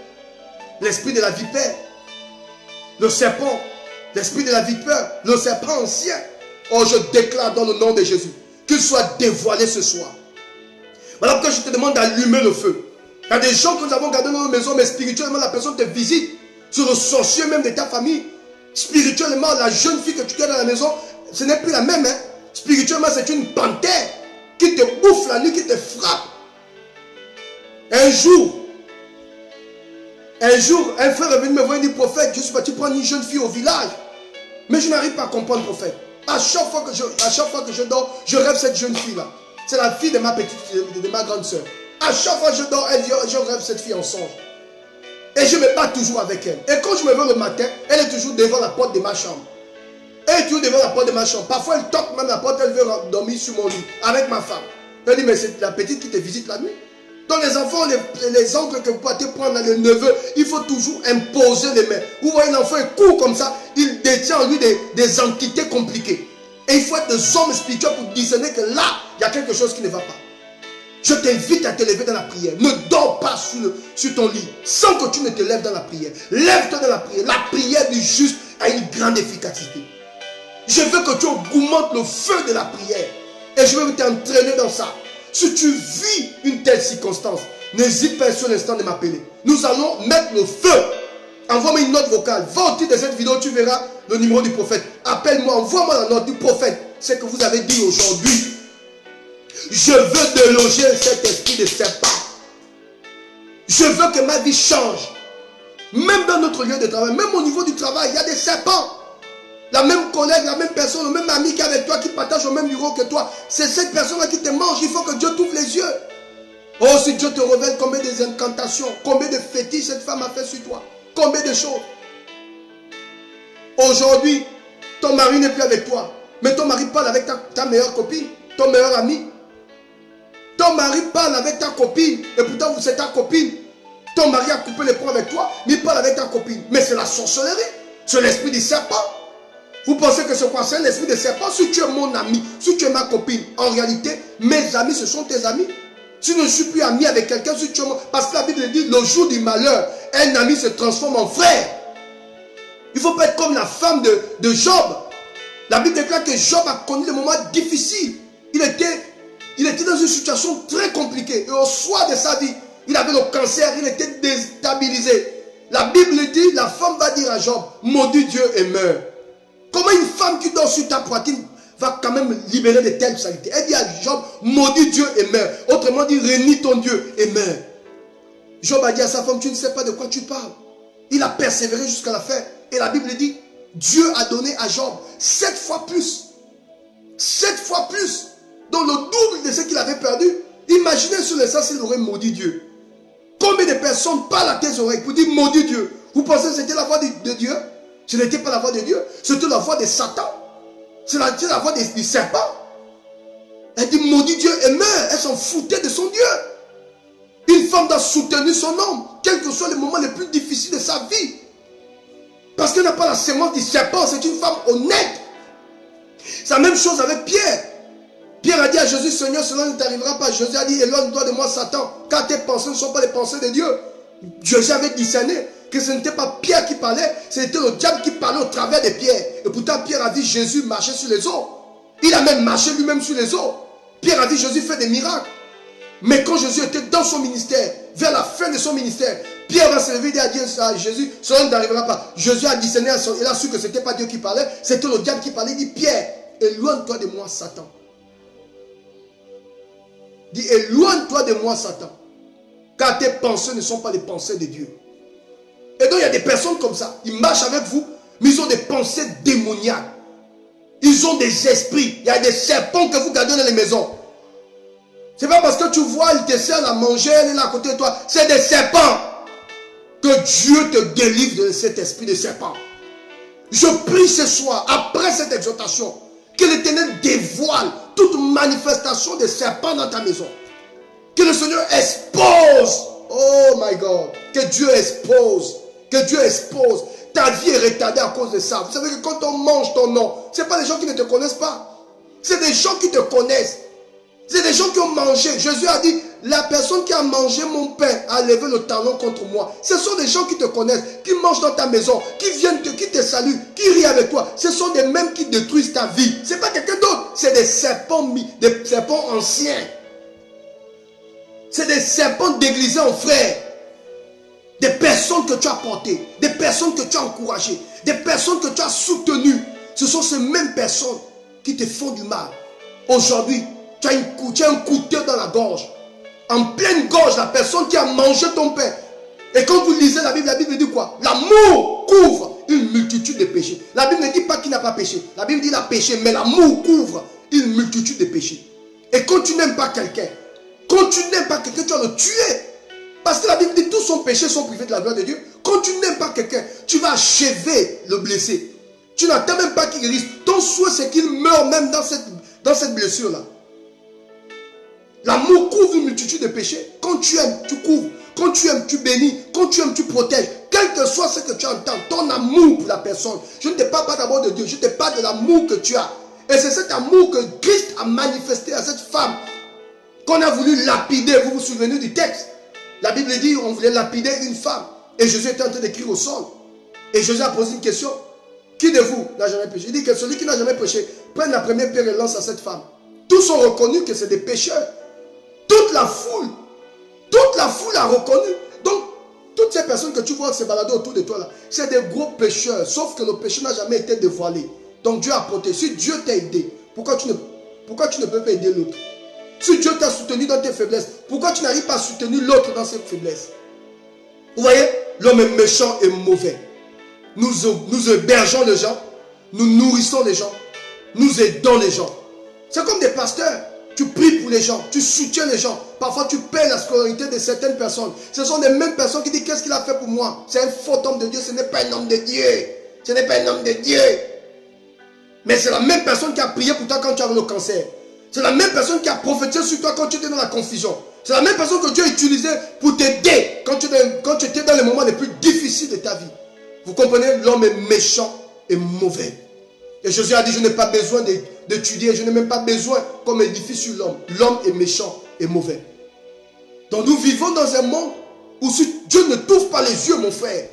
L'esprit de la vipère, le serpent. L'esprit de la vipère, le serpent ancien. Oh, je déclare dans le nom de Jésus qu'il soit dévoilé ce soir. Voilà pourquoi je te demande d'allumer le feu. Il y a des gens que nous avons gardés dans nos maisons, mais spirituellement, la personne te visite. Sur le sorcier même de ta famille. Spirituellement, la jeune fille que tu gardes dans la maison, ce n'est plus la même. Hein? Spirituellement, c'est une panthère qui te bouffe la nuit, qui te frappe. Un jour, un frère est venu me voir et dit, prophète, je suis parti prendre une jeune fille au village. Mais je n'arrive pas à comprendre, prophète. À chaque fois que je dors, je rêve cette jeune fille-là. C'est la fille de ma grande soeur. À chaque fois que je dors, je rêve cette fille en songe. Et je me bats toujours avec elle. Et quand je me lève le matin, elle est toujours devant la porte de ma chambre. Elle est toujours devant la porte de ma chambre. Parfois, elle toque même la porte, elle veut dormir sur mon lit avec ma femme. Elle dit, mais c'est la petite qui te visite la nuit. Donc les enfants, les oncles que vous pouvez prendre, les neveux, il faut toujours imposer les mains. Vous voyez l'enfant, il court comme ça, il détient en lui des entités compliquées. Et il faut être des hommes spirituels pour discerner que là, il y a quelque chose qui ne va pas. Je t'invite à te lever dans la prière. Ne dors pas sur ton lit sans que tu ne te lèves dans la prière. Lève-toi dans la prière. La prière du juste a une grande efficacité. Je veux que tu augmentes le feu de la prière. Et je veux t'entraîner dans ça. Si tu vis une telle circonstance, n'hésite pas sur l'instant de m'appeler. Nous allons mettre le feu. Envoie-moi une note vocale. Va au titre de cette vidéo, tu verras le numéro du prophète. Appelle-moi, envoie-moi la note du prophète. C'est que vous avez dit aujourd'hui. Je veux déloger cet esprit de serpent. Je veux que ma vie change. Même dans notre lieu de travail, même au niveau du travail, il y a des serpents. La même collègue, la même personne, le même ami qui est avec toi, qui partage au même bureau que toi. C'est cette personne-là qui te mange. Il faut que Dieu t'ouvre les yeux. Oh, si Dieu te révèle combien des incantations, combien de fétiches cette femme a fait sur toi. Combien de choses. Aujourd'hui, ton mari n'est plus avec toi. Mais ton mari parle avec ta meilleure copine, ton meilleur ami. Ton mari parle avec ta copine. Et pourtant, c'est ta copine. Ton mari a coupé les ponts avec toi, mais il parle avec ta copine. Mais c'est la sorcellerie. C'est l'esprit du serpent. Vous pensez que c'est quoi? C'est un esprit de serpent. Si tu es mon ami, si tu es ma copine, en réalité, mes amis, ce sont tes amis. Si je ne suis plus ami avec quelqu'un, si tu es mon... Parce que la Bible dit, le jour du malheur, un ami se transforme en frère. Il ne faut pas être comme la femme de Job. La Bible déclare que Job a connu des moments difficiles. Il était dans une situation très compliquée. Et au soir de sa vie, il avait le cancer, il était déstabilisé. La Bible dit, la femme va dire à Job, maudit Dieu et meurt. Comment une femme qui dort sur ta poitrine va quand même libérer de telles saletés? Elle dit à Job, maudit Dieu et meurt. Autrement dit, renie ton Dieu et meurt. Job a dit à sa femme, tu ne sais pas de quoi tu parles. Il a persévéré jusqu'à la fin. Et la Bible dit, Dieu a donné à Job 7 fois plus. 7 fois plus. Donc le double de ce qu'il avait perdu. Imaginez sur le sens s'il aurait maudit Dieu. Combien de personnes parlent à tes oreilles pour dire maudit Dieu? Vous pensez que c'était la voix de Dieu? Ce n'était pas la voix de Dieu. C'était la voix de Satan. C'est la voix du serpent. Elle dit maudit Dieu et meurt. Elle s'en foutait de son Dieu. Une femme doit soutenir son homme, quels que soient les moments les plus difficiles de sa vie. Parce qu'elle n'a pas la sémence du serpent. C'est une femme honnête. C'est la même chose avec Pierre. Pierre a dit à Jésus, Seigneur, cela ne t'arrivera pas. Jésus a dit, éloigne-toi de moi, Satan, car tes pensées ne sont pas les pensées de Dieu. Jésus avait discerné que ce n'était pas Pierre qui parlait, c'était le diable qui parlait au travers de Pierre. Et pourtant, Pierre a vu Jésus marcher sur les eaux. Il a même marché lui-même sur les eaux. Pierre a dit, Jésus fait des miracles. Mais quand Jésus était dans son ministère, vers la fin de son ministère, Pierre va se lever et dire à Jésus, cela ne t'arrivera pas. Jésus a discerné, il a su que ce n'était pas Dieu qui parlait, c'était le diable qui parlait. Il dit, Pierre, éloigne-toi de moi, Satan. Il dit, éloigne-toi de moi, Satan. Car tes pensées ne sont pas les pensées de Dieu. Et donc il y a des personnes comme ça, ils marchent avec vous, mais ils ont des pensées démoniaques. Ils ont des esprits. Il y a des serpents que vous gardez dans les maisons. C'est pas parce que tu vois, ils te servent à manger, elle est là à côté de toi. C'est des serpents. Que Dieu te délivre de cet esprit de serpent. Je prie ce soir, après cette exhortation, que l'Éternel dévoile toute manifestation de serpents dans ta maison. Que le Seigneur expose. Oh my God. Que Dieu expose. Que Dieu expose. Ta vie est retardée à cause de ça. Vous savez que quand on mange ton nom, ce n'est pas des gens qui ne te connaissent pas. C'est des gens qui te connaissent. C'est des gens qui ont mangé. Jésus a dit, la personne qui a mangé mon pain a levé le talon contre moi. Ce sont des gens qui te connaissent, qui mangent dans ta maison, qui viennent, qui te saluent, qui rient avec toi. Ce sont des mêmes qui détruisent ta vie. Ce n'est pas quelqu'un d'autre. C'est des serpents anciens. C'est des serpents déguisés en frères. Des personnes que tu as portées, des personnes que tu as encouragées, des personnes que tu as soutenues. Ce sont ces mêmes personnes qui te font du mal. Aujourd'hui, tu as un couteau dans la gorge. En pleine gorge, la personne qui a mangé ton pain. Et quand vous lisez la Bible dit quoi? L'amour couvre une multitude de péchés. La Bible ne dit pas qu'il n'a pas péché. La Bible dit qu'il a péché, mais l'amour couvre une multitude de péchés. Et quand tu n'aimes pas quelqu'un, tu vas le tuer. Parce que la Bible dit que tous son péché sont privés de la gloire de Dieu. Quand tu n'aimes pas quelqu'un, tu vas achever le blessé. Tu n'attends même pas qu'il guérisse. Ton souhait, c'est qu'il meure même dans cette blessure-là. L'amour couvre une multitude de péchés. Quand tu aimes, tu couvres. Quand tu aimes, tu bénis. Quand tu aimes, tu protèges. Quel que soit ce que tu entends, ton amour pour la personne. Je ne te parle pas d'abord de Dieu. Je te parle de l'amour que tu as. Et c'est cet amour que Christ a manifesté à cette femme qu'on a voulu lapider. Vous vous souvenez du texte? La Bible dit qu'on voulait lapider une femme. Et Jésus était en train d'écrire au sol. Et Jésus a posé une question. Qui de vous n'a jamais péché? Il dit que celui qui n'a jamais péché prenne la première pierre et lance à cette femme. Tous ont reconnu que c'est des pécheurs. Toute la foule a reconnu. Donc, toutes ces personnes que tu vois se balader autour de toi là, c'est des gros pécheurs. Sauf que le péché n'a jamais été dévoilé. Donc Dieu a protégé. Si Dieu t'a aidé, pourquoi tu ne peux pas aider l'autre? Si Dieu t'a soutenu dans tes faiblesses, pourquoi tu n'arrives pas à soutenir l'autre dans ses faiblesses? Vous voyez, l'homme est méchant et mauvais. Nous hébergeons les gens, nous nourrissons les gens, nous aidons les gens. C'est comme des pasteurs. Tu pries pour les gens, tu soutiens les gens. Parfois, tu paies la scolarité de certaines personnes. Ce sont les mêmes personnes qui disent, qu'est-ce qu'il a fait pour moi? C'est un faux homme de Dieu, ce n'est pas un homme de Dieu. Ce n'est pas un homme de Dieu. Mais c'est la même personne qui a prié pour toi quand tu avais le cancer. C'est la même personne qui a prophétisé sur toi quand tu étais dans la confusion. C'est la même personne que Dieu a utilisée pour t'aider quand tu étais dans les moments les plus difficiles de ta vie. Vous comprenez? L'homme est méchant et mauvais. Et Jésus a dit, je n'ai pas besoin d'étudier, je n'ai même pas besoin qu'on m'édifie sur l'homme. L'homme est méchant et mauvais. Donc nous vivons dans un monde où si Dieu ne t'ouvre pas les yeux, mon frère,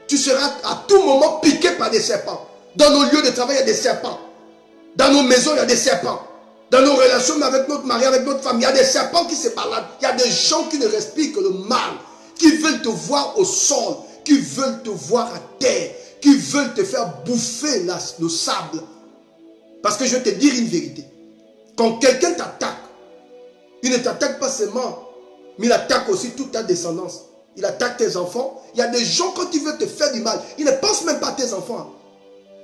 tu seras à tout moment piqué par des serpents. Dans nos lieux de travail, il y a des serpents. Dans nos maisons, il y a des serpents. Dans nos relations avec notre mari, avec notre femme, il y a des serpents qui se baladent. Il y a des gens qui ne respirent que le mal, qui veulent te voir au sol, qui veulent te voir à terre, qui veulent te faire bouffer le sable. Parce que je vais te dire une vérité. Quand quelqu'un t'attaque, il ne t'attaque pas seulement, mais il attaque aussi toute ta descendance. Il attaque tes enfants. Il y a des gens, quand ils veulent te faire du mal, ils ne pensent même pas à tes enfants.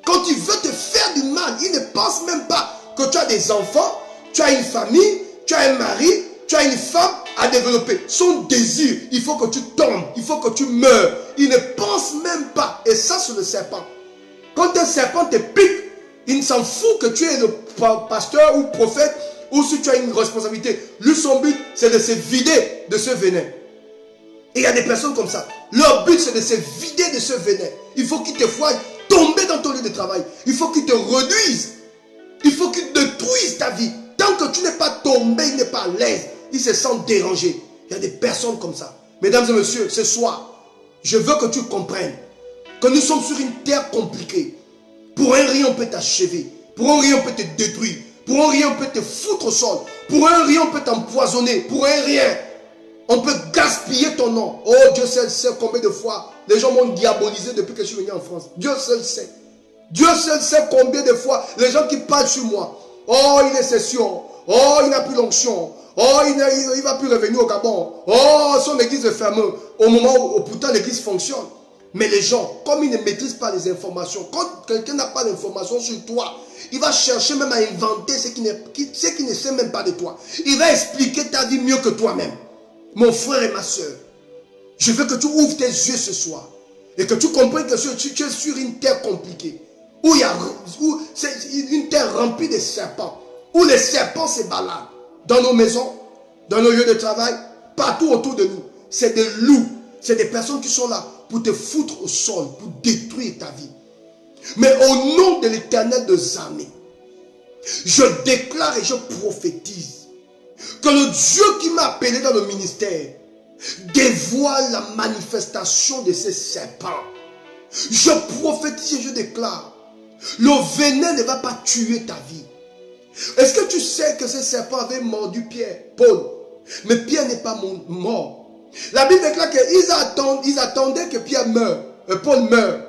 Quand il veut te faire du mal, il ne pense même pas que tu as des enfants, tu as une famille, tu as un mari, tu as une femme à développer. Son désir, il faut que tu tombes, il faut que tu meurs. Il ne pense même pas. Et ça, c'est le serpent. Quand un serpent te pique, il ne s'en fout que tu es le pasteur ou prophète ou si tu as une responsabilité. Lui, son but, c'est de se vider de ce venin. Et il y a des personnes comme ça. Leur but, c'est de se vider de ce venin. Il faut qu'ils te voient tomber dans ton lieu de travail. Il faut qu'ils te réduisent. Il faut qu'ils détruisent ta vie. Tant que tu n'es pas tombé, il n'est pas à l'aise. Il se sent dérangé. Il y a des personnes comme ça. Mesdames et messieurs, ce soir, je veux que tu comprennes que nous sommes sur une terre compliquée. Pour un rien, on peut t'achever. Pour un rien, on peut te détruire. Pour un rien, on peut te foutre au sol. Pour un rien, on peut t'empoisonner. Pour un rien, on peut gaspiller gaspillé ton nom. Oh, Dieu seul sait combien de fois les gens m'ont diabolisé depuis que je suis venu en France. Dieu seul sait. Dieu seul sait combien de fois les gens qui parlent sur moi. Oh, il est session. Oh, il n'a plus l'onction. Oh, il ne va plus revenir au Gabon. Oh, son église est fermée. Au moment où pourtant l'église fonctionne. Mais les gens, comme ils ne maîtrisent pas les informations, quand quelqu'un n'a pas d'informations sur toi, il va chercher même à inventer ce qui ne sait même pas de toi. Il va expliquer ta vie mieux que toi-même. Mon frère et ma soeur, je veux que tu ouvres tes yeux ce soir et que tu comprennes que tu es sur une terre compliquée, où c'est une terre remplie de serpents, où les serpents se baladent dans nos maisons, dans nos lieux de travail, partout autour de nous. C'est des loups, c'est des personnes qui sont là pour te foutre au sol, pour détruire ta vie. Mais au nom de l'Éternel des armées, je déclare et je prophétise que le Dieu qui m'a appelé dans le ministère dévoile la manifestation de ces serpents. Je prophétise et je déclare, le venin ne va pas tuer ta vie. Est-ce que tu sais que ces serpents avaient mordu Pierre, Paul? Mais Pierre n'est pas mort. La Bible déclare qu'ils attendaient que Pierre meure, Paul meure.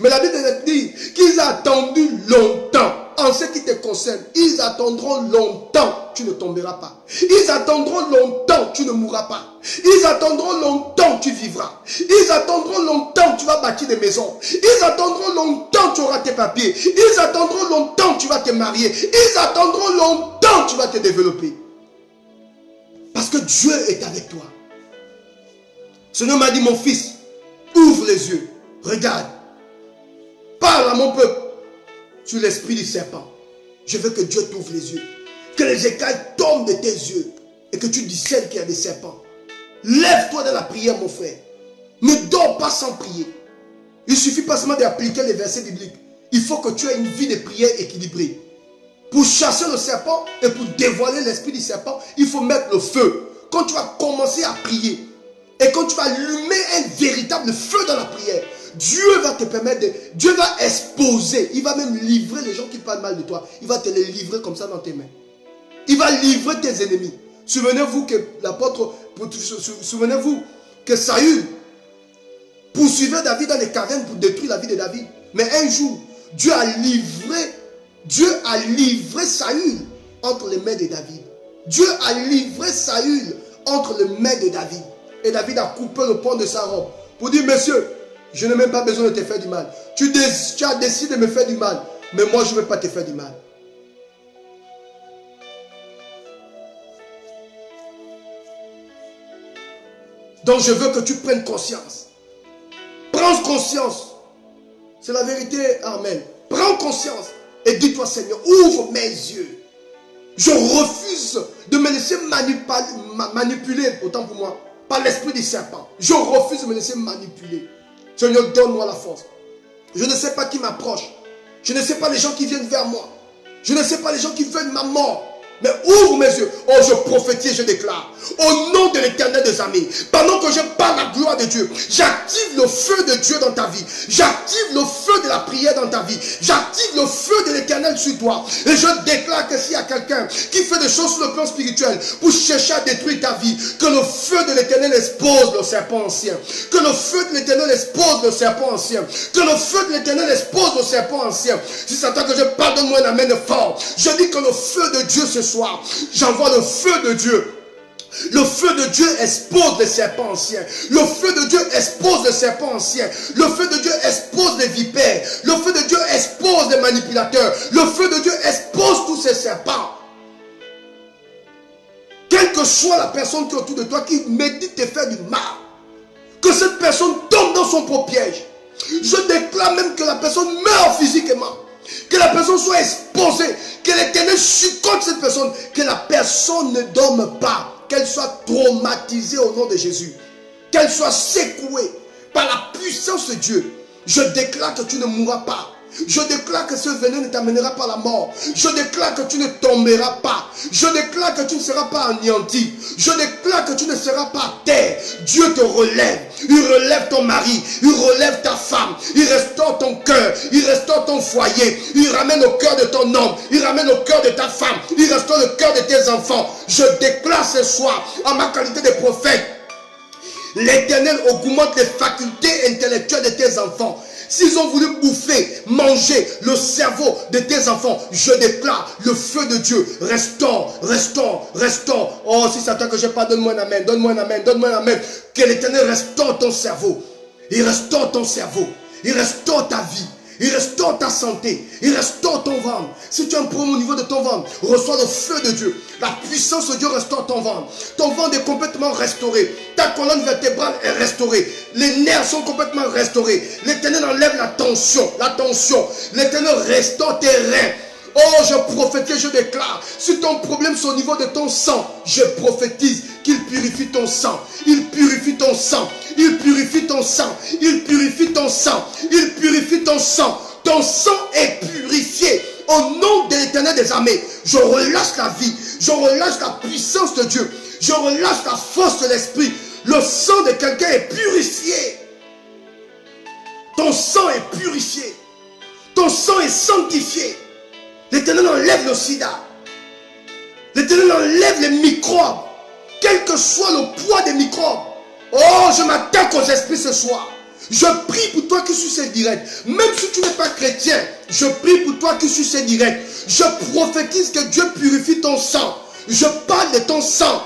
Mais la Bible dit qu'ils ont attendu longtemps. En ce qui te concerne, ils attendront longtemps, tu ne tomberas pas. Ils attendront longtemps, tu ne mourras pas. Ils attendront longtemps, tu vivras. Ils attendront longtemps, tu vas bâtir des maisons. Ils attendront longtemps, tu auras tes papiers. Ils attendront longtemps, tu vas te marier. Ils attendront longtemps, tu vas te développer. Parce que Dieu est avec toi. Ce Seigneur m'a dit, mon fils, ouvre les yeux, regarde. Parle à mon peuple sur l'esprit du serpent. Je veux que Dieu t'ouvre les yeux. Que les écailles tombent de tes yeux. Et que tu discernes qu'il y a des serpents. Lève-toi dans la prière, mon frère. Ne dors pas sans prier. Il ne suffit pas seulement d'appliquer les versets bibliques. Il faut que tu aies une vie de prière équilibrée. Pour chasser le serpent et pour dévoiler l'esprit du serpent, il faut mettre le feu. Quand tu vas commencer à prier et quand tu vas allumer un véritable feu dans la prière, Dieu va te permettre Dieu va exposer, il va même livrer les gens qui parlent mal de toi. Il va te les livrer comme ça dans tes mains. Il va livrer tes ennemis. Souvenez-vous que l'apôtre, souvenez-vous que Saül poursuivait David dans les cavernes pour détruire la vie de David. Mais un jour, Dieu a livré Saül entre les mains de David. Dieu a livré Saül entre les mains de David. Et David a coupé le pan de sa robe pour dire, monsieur, je n'ai même pas besoin de te faire du mal. Tu as décidé de me faire du mal, mais moi je ne veux pas te faire du mal. Donc je veux que tu prennes conscience. Prends conscience. C'est la vérité, amen. Prends conscience et dis-toi, Seigneur, ouvre mes yeux. Je refuse de me laisser manipuler, autant pour moi, par l'esprit du serpent. Je refuse de me laisser manipuler. Seigneur, donne-moi la force. Je ne sais pas qui m'approche. Je ne sais pas les gens qui viennent vers moi. Je ne sais pas les gens qui veulent ma mort. Mais ouvre mes yeux. Oh, je prophétise, je déclare. Au nom de l'Éternel des armées, pendant que je parle la gloire de Dieu, j'active le feu de Dieu dans ta vie. J'active le feu de la prière dans ta vie. J'active le feu de l'Éternel sur toi. Et je déclare que s'il y a quelqu'un qui fait des choses sur le plan spirituel pour chercher à détruire ta vie, que le feu de l'Éternel expose le serpent ancien. Que le feu de l'Éternel expose le serpent ancien. Que le feu de l'Éternel expose le serpent ancien. Si c'est toi que je parle, donne-moi un amen fort. Je dis que le feu de Dieu ce soir, j'envoie le feu de Dieu. Le feu de Dieu expose les serpents anciens. Le feu de Dieu expose les serpents anciens. Le feu de Dieu expose les vipères. Le feu de Dieu expose les manipulateurs. Le feu de Dieu expose tous ces serpents. Quelle que soit la personne qui est autour de toi qui médite te faire du mal, que cette personne tombe dans son propre piège. Je déclare même que la personne meurt physiquement. Que la personne soit exposée. Que l'Éternel succombe cette personne. Que la personne ne dorme pas. Qu'elle soit traumatisée au nom de Jésus. Qu'elle soit secouée par la puissance de Dieu. Je déclare que tu ne mourras pas. Je déclare que ce venin ne t'amènera pas à la mort. Je déclare que tu ne tomberas pas. Je déclare que tu ne seras pas anéanti. Je déclare que tu ne seras pas à terre. Dieu te relève. Il relève ton mari. Il relève ta femme. Il restaure ton cœur. Il restaure ton foyer. Il ramène au cœur de ton homme. Il ramène au cœur de ta femme. Il restaure le cœur de tes enfants. Je déclare ce soir, en ma qualité de prophète, L'Éternel augmente les facultés intellectuelles de tes enfants. S'ils ont voulu bouffer, manger le cerveau de tes enfants, je déclare le feu de Dieu. Restaure, restaure, restaure. Oh, si c'est toi que je parle, donne-moi un amen, donne-moi un amen, donne-moi un amen. Que l'Éternel restaure ton cerveau. Il restaure ton cerveau. Il restaure ta vie. Il restaure ta santé. Il restaure ton ventre. Si tu as un problème au niveau de ton ventre, reçois le feu de Dieu. La puissance de Dieu restaure ton ventre. Ton ventre est complètement restauré. Ta colonne vertébrale est restaurée. Les nerfs sont complètement restaurés. L'Éternel enlève la tension. La tension. L'Éternel restaure tes reins. Oh, je prophétise, je déclare. Si ton problème c'est au niveau de ton sang, je prophétise qu'il purifie ton sang. Il purifie ton sang. Il purifie ton sang. Il purifie ton sang. Il purifie ton sang. Ton sang est purifié. Au nom de l'Éternel des armées, je relâche la vie. Je relâche la puissance de Dieu. Je relâche la force de l'esprit. Le sang de quelqu'un est purifié. Ton sang est purifié. Ton sang est sanctifié. L'Éternel enlève le sida. L'Éternel enlève les microbes. Quel que soit le poids des microbes. Oh, je m'attaque aux esprits ce soir. Je prie pour toi qui suis ce direct. Même si tu n'es pas chrétien, je prie pour toi qui suis ce direct. Je prophétise que Dieu purifie ton sang. Je parle de ton sang.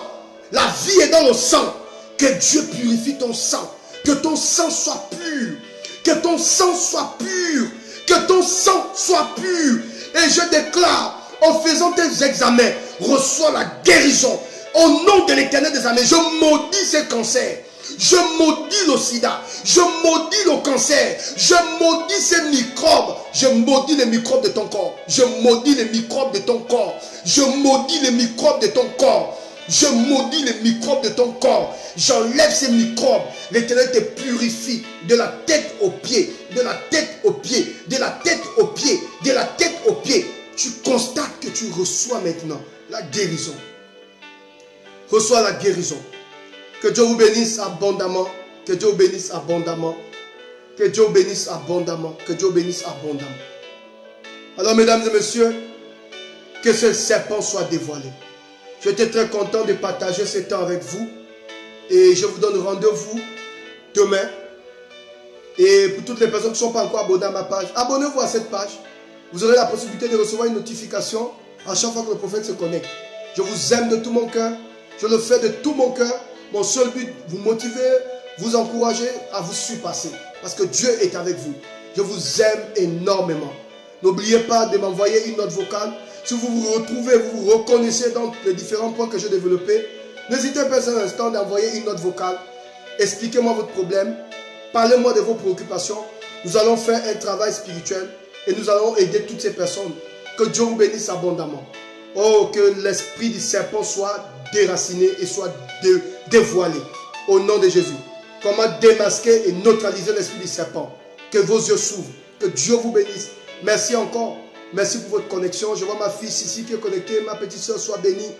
La vie est dans le sang. Que Dieu purifie ton sang. Que ton sang soit pur. Que ton sang soit pur. Que ton sang soit pur. Et je déclare, en faisant tes examens, reçois la guérison. Au nom de l'Éternel des armées, je maudis ces cancers. Je maudis le sida. Je maudis le cancer. Je maudis ces microbes. Je maudis les microbes de ton corps. Je maudis les microbes de ton corps. Je maudis les microbes de ton corps. Je maudis les microbes de ton corps. J'enlève ces microbes. L'Éternel te purifie de la tête aux pieds. De la tête aux pieds. De la tête aux pieds. De la tête aux pieds. Tu constates que tu reçois maintenant la guérison. Reçois la guérison. Que Dieu vous bénisse abondamment. Que Dieu vous bénisse abondamment. Que Dieu vous bénisse abondamment. Que Dieu vous bénisse abondamment. Alors, mesdames et messieurs, que ce serpent soit dévoilé. J'étais très content de partager ce temps avec vous. Et je vous donne rendez-vous demain. Et pour toutes les personnes qui ne sont pas encore abonnées à ma page, abonnez-vous à cette page. Vous aurez la possibilité de recevoir une notification à chaque fois que le prophète se connecte. Je vous aime de tout mon cœur. Je le fais de tout mon cœur. Mon seul but, vous motiver, vous encourager à vous surpasser. Parce que Dieu est avec vous. Je vous aime énormément. N'oubliez pas de m'envoyer une note vocale. Si vous vous retrouvez, vous vous reconnaissez dans les différents points que j'ai développés, n'hésitez pas un instant d'envoyer une note vocale. Expliquez-moi votre problème. Parlez-moi de vos préoccupations. Nous allons faire un travail spirituel et nous allons aider toutes ces personnes. Que Dieu vous bénisse abondamment. Oh, que l'esprit du serpent soit déraciné et soit dévoilé. Au nom de Jésus. Comment démasquer et neutraliser l'esprit du serpent. Que vos yeux s'ouvrent. Que Dieu vous bénisse. Merci encore. Merci pour votre connexion. Je vois ma fille Sissi qui est connectée. Ma petite soeur soit bénie.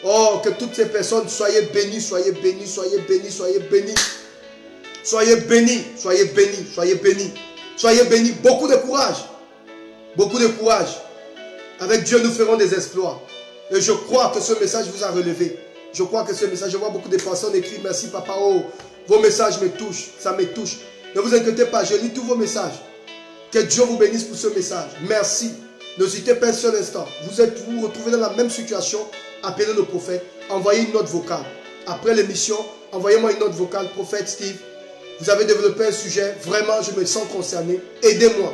Oh, que toutes ces personnes soyez bénies, soyez bénies, soyez bénies, soyez bénies. Soyez bénies, soyez bénies, soyez bénies. Soyez bénies. Beaucoup de courage. Beaucoup de courage. Avec Dieu, nous ferons des exploits. Et je crois que ce message vous a relevé. Je crois que ce message, je vois beaucoup de personnes écrire merci papa. Oh, vos messages me touchent. Ça me touche. Ne vous inquiétez pas, je lis tous vos messages. Que Dieu vous bénisse pour ce message. Merci. N'hésitez pas un seul instant. Vous vous retrouvez dans la même situation. Appelez le prophète. Envoyez une note vocale. Après l'émission, envoyez-moi une note vocale. Prophète Steve, vous avez développé un sujet. Vraiment, je me sens concerné. Aidez-moi.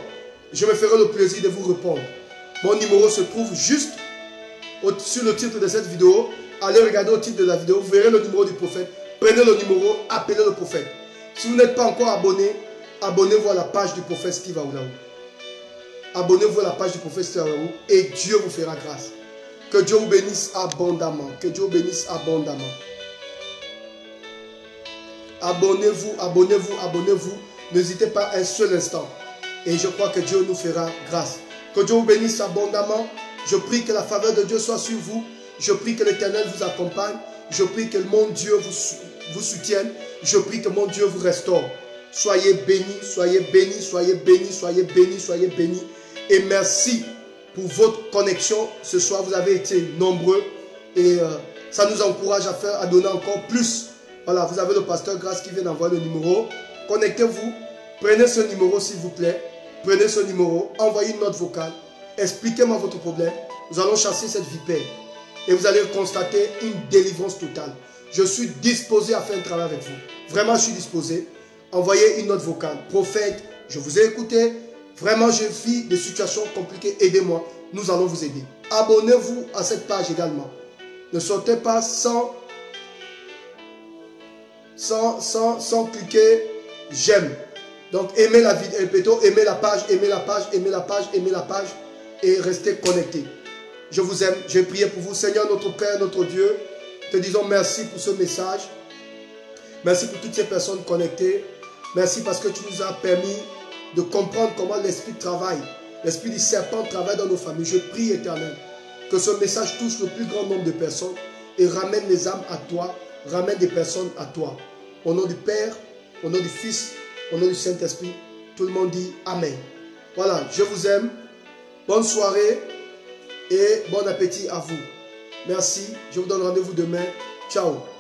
Je me ferai le plaisir de vous répondre. Mon numéro se trouve juste sur le titre de cette vidéo. Allez regarder au titre de la vidéo. Vous verrez le numéro du prophète. Prenez le numéro. Appelez le prophète. Si vous n'êtes pas encore abonné, abonnez-vous à la page du prophète Steve Aoulaou. Abonnez-vous à la page du prophète Steve Aoulaou et Dieu vous fera grâce. Que Dieu vous bénisse abondamment. Que Dieu vous bénisse abondamment. Abonnez-vous, abonnez-vous, abonnez-vous. N'hésitez pas un seul instant. Et je crois que Dieu nous fera grâce. Que Dieu vous bénisse abondamment. Je prie que la faveur de Dieu soit sur vous. Je prie que l'Éternel vous accompagne. Je prie que mon Dieu vous soutienne. Je prie que mon Dieu vous restaure. Soyez bénis, soyez bénis, soyez bénis, soyez bénis, soyez bénis. Et merci pour votre connexion. Ce soir, vous avez été nombreux. Et ça nous encourage à donner encore plus Voilà, vous avez le pasteur Grâce qui vient d'envoyer le numéro. Connectez-vous. Prenez ce numéro s'il vous plaît. Prenez ce numéro. Envoyez une note vocale. Expliquez-moi votre problème. Nous allons chasser cette vipère. Et vous allez constater une délivrance totale. Je suis disposé à faire un travail avec vous. Vraiment, je suis disposé. Envoyez une note vocale. Prophète, je vous ai écouté. Vraiment, je vis des situations compliquées. Aidez-moi. Nous allons vous aider. Abonnez-vous à cette page également. Ne sortez pas sans cliquer j'aime. Donc, aimez la vidéo, plutôt aimez la page, aimez la page, aimez la page, aimez la page et restez connectés. Je vous aime. Je vais prier pour vous. Seigneur, notre Père, notre Dieu, te disons merci pour ce message. Merci pour toutes ces personnes connectées. Merci parce que tu nous as permis de comprendre comment l'esprit travaille. L'esprit du serpent travaille dans nos familles. Je prie, Éternel, que ce message touche le plus grand nombre de personnes et ramène les âmes à toi, ramène des personnes à toi. Au nom du Père, au nom du Fils, au nom du Saint-Esprit, tout le monde dit Amen. Voilà, je vous aime. Bonne soirée et bon appétit à vous. Merci. Je vous donne rendez-vous demain. Ciao.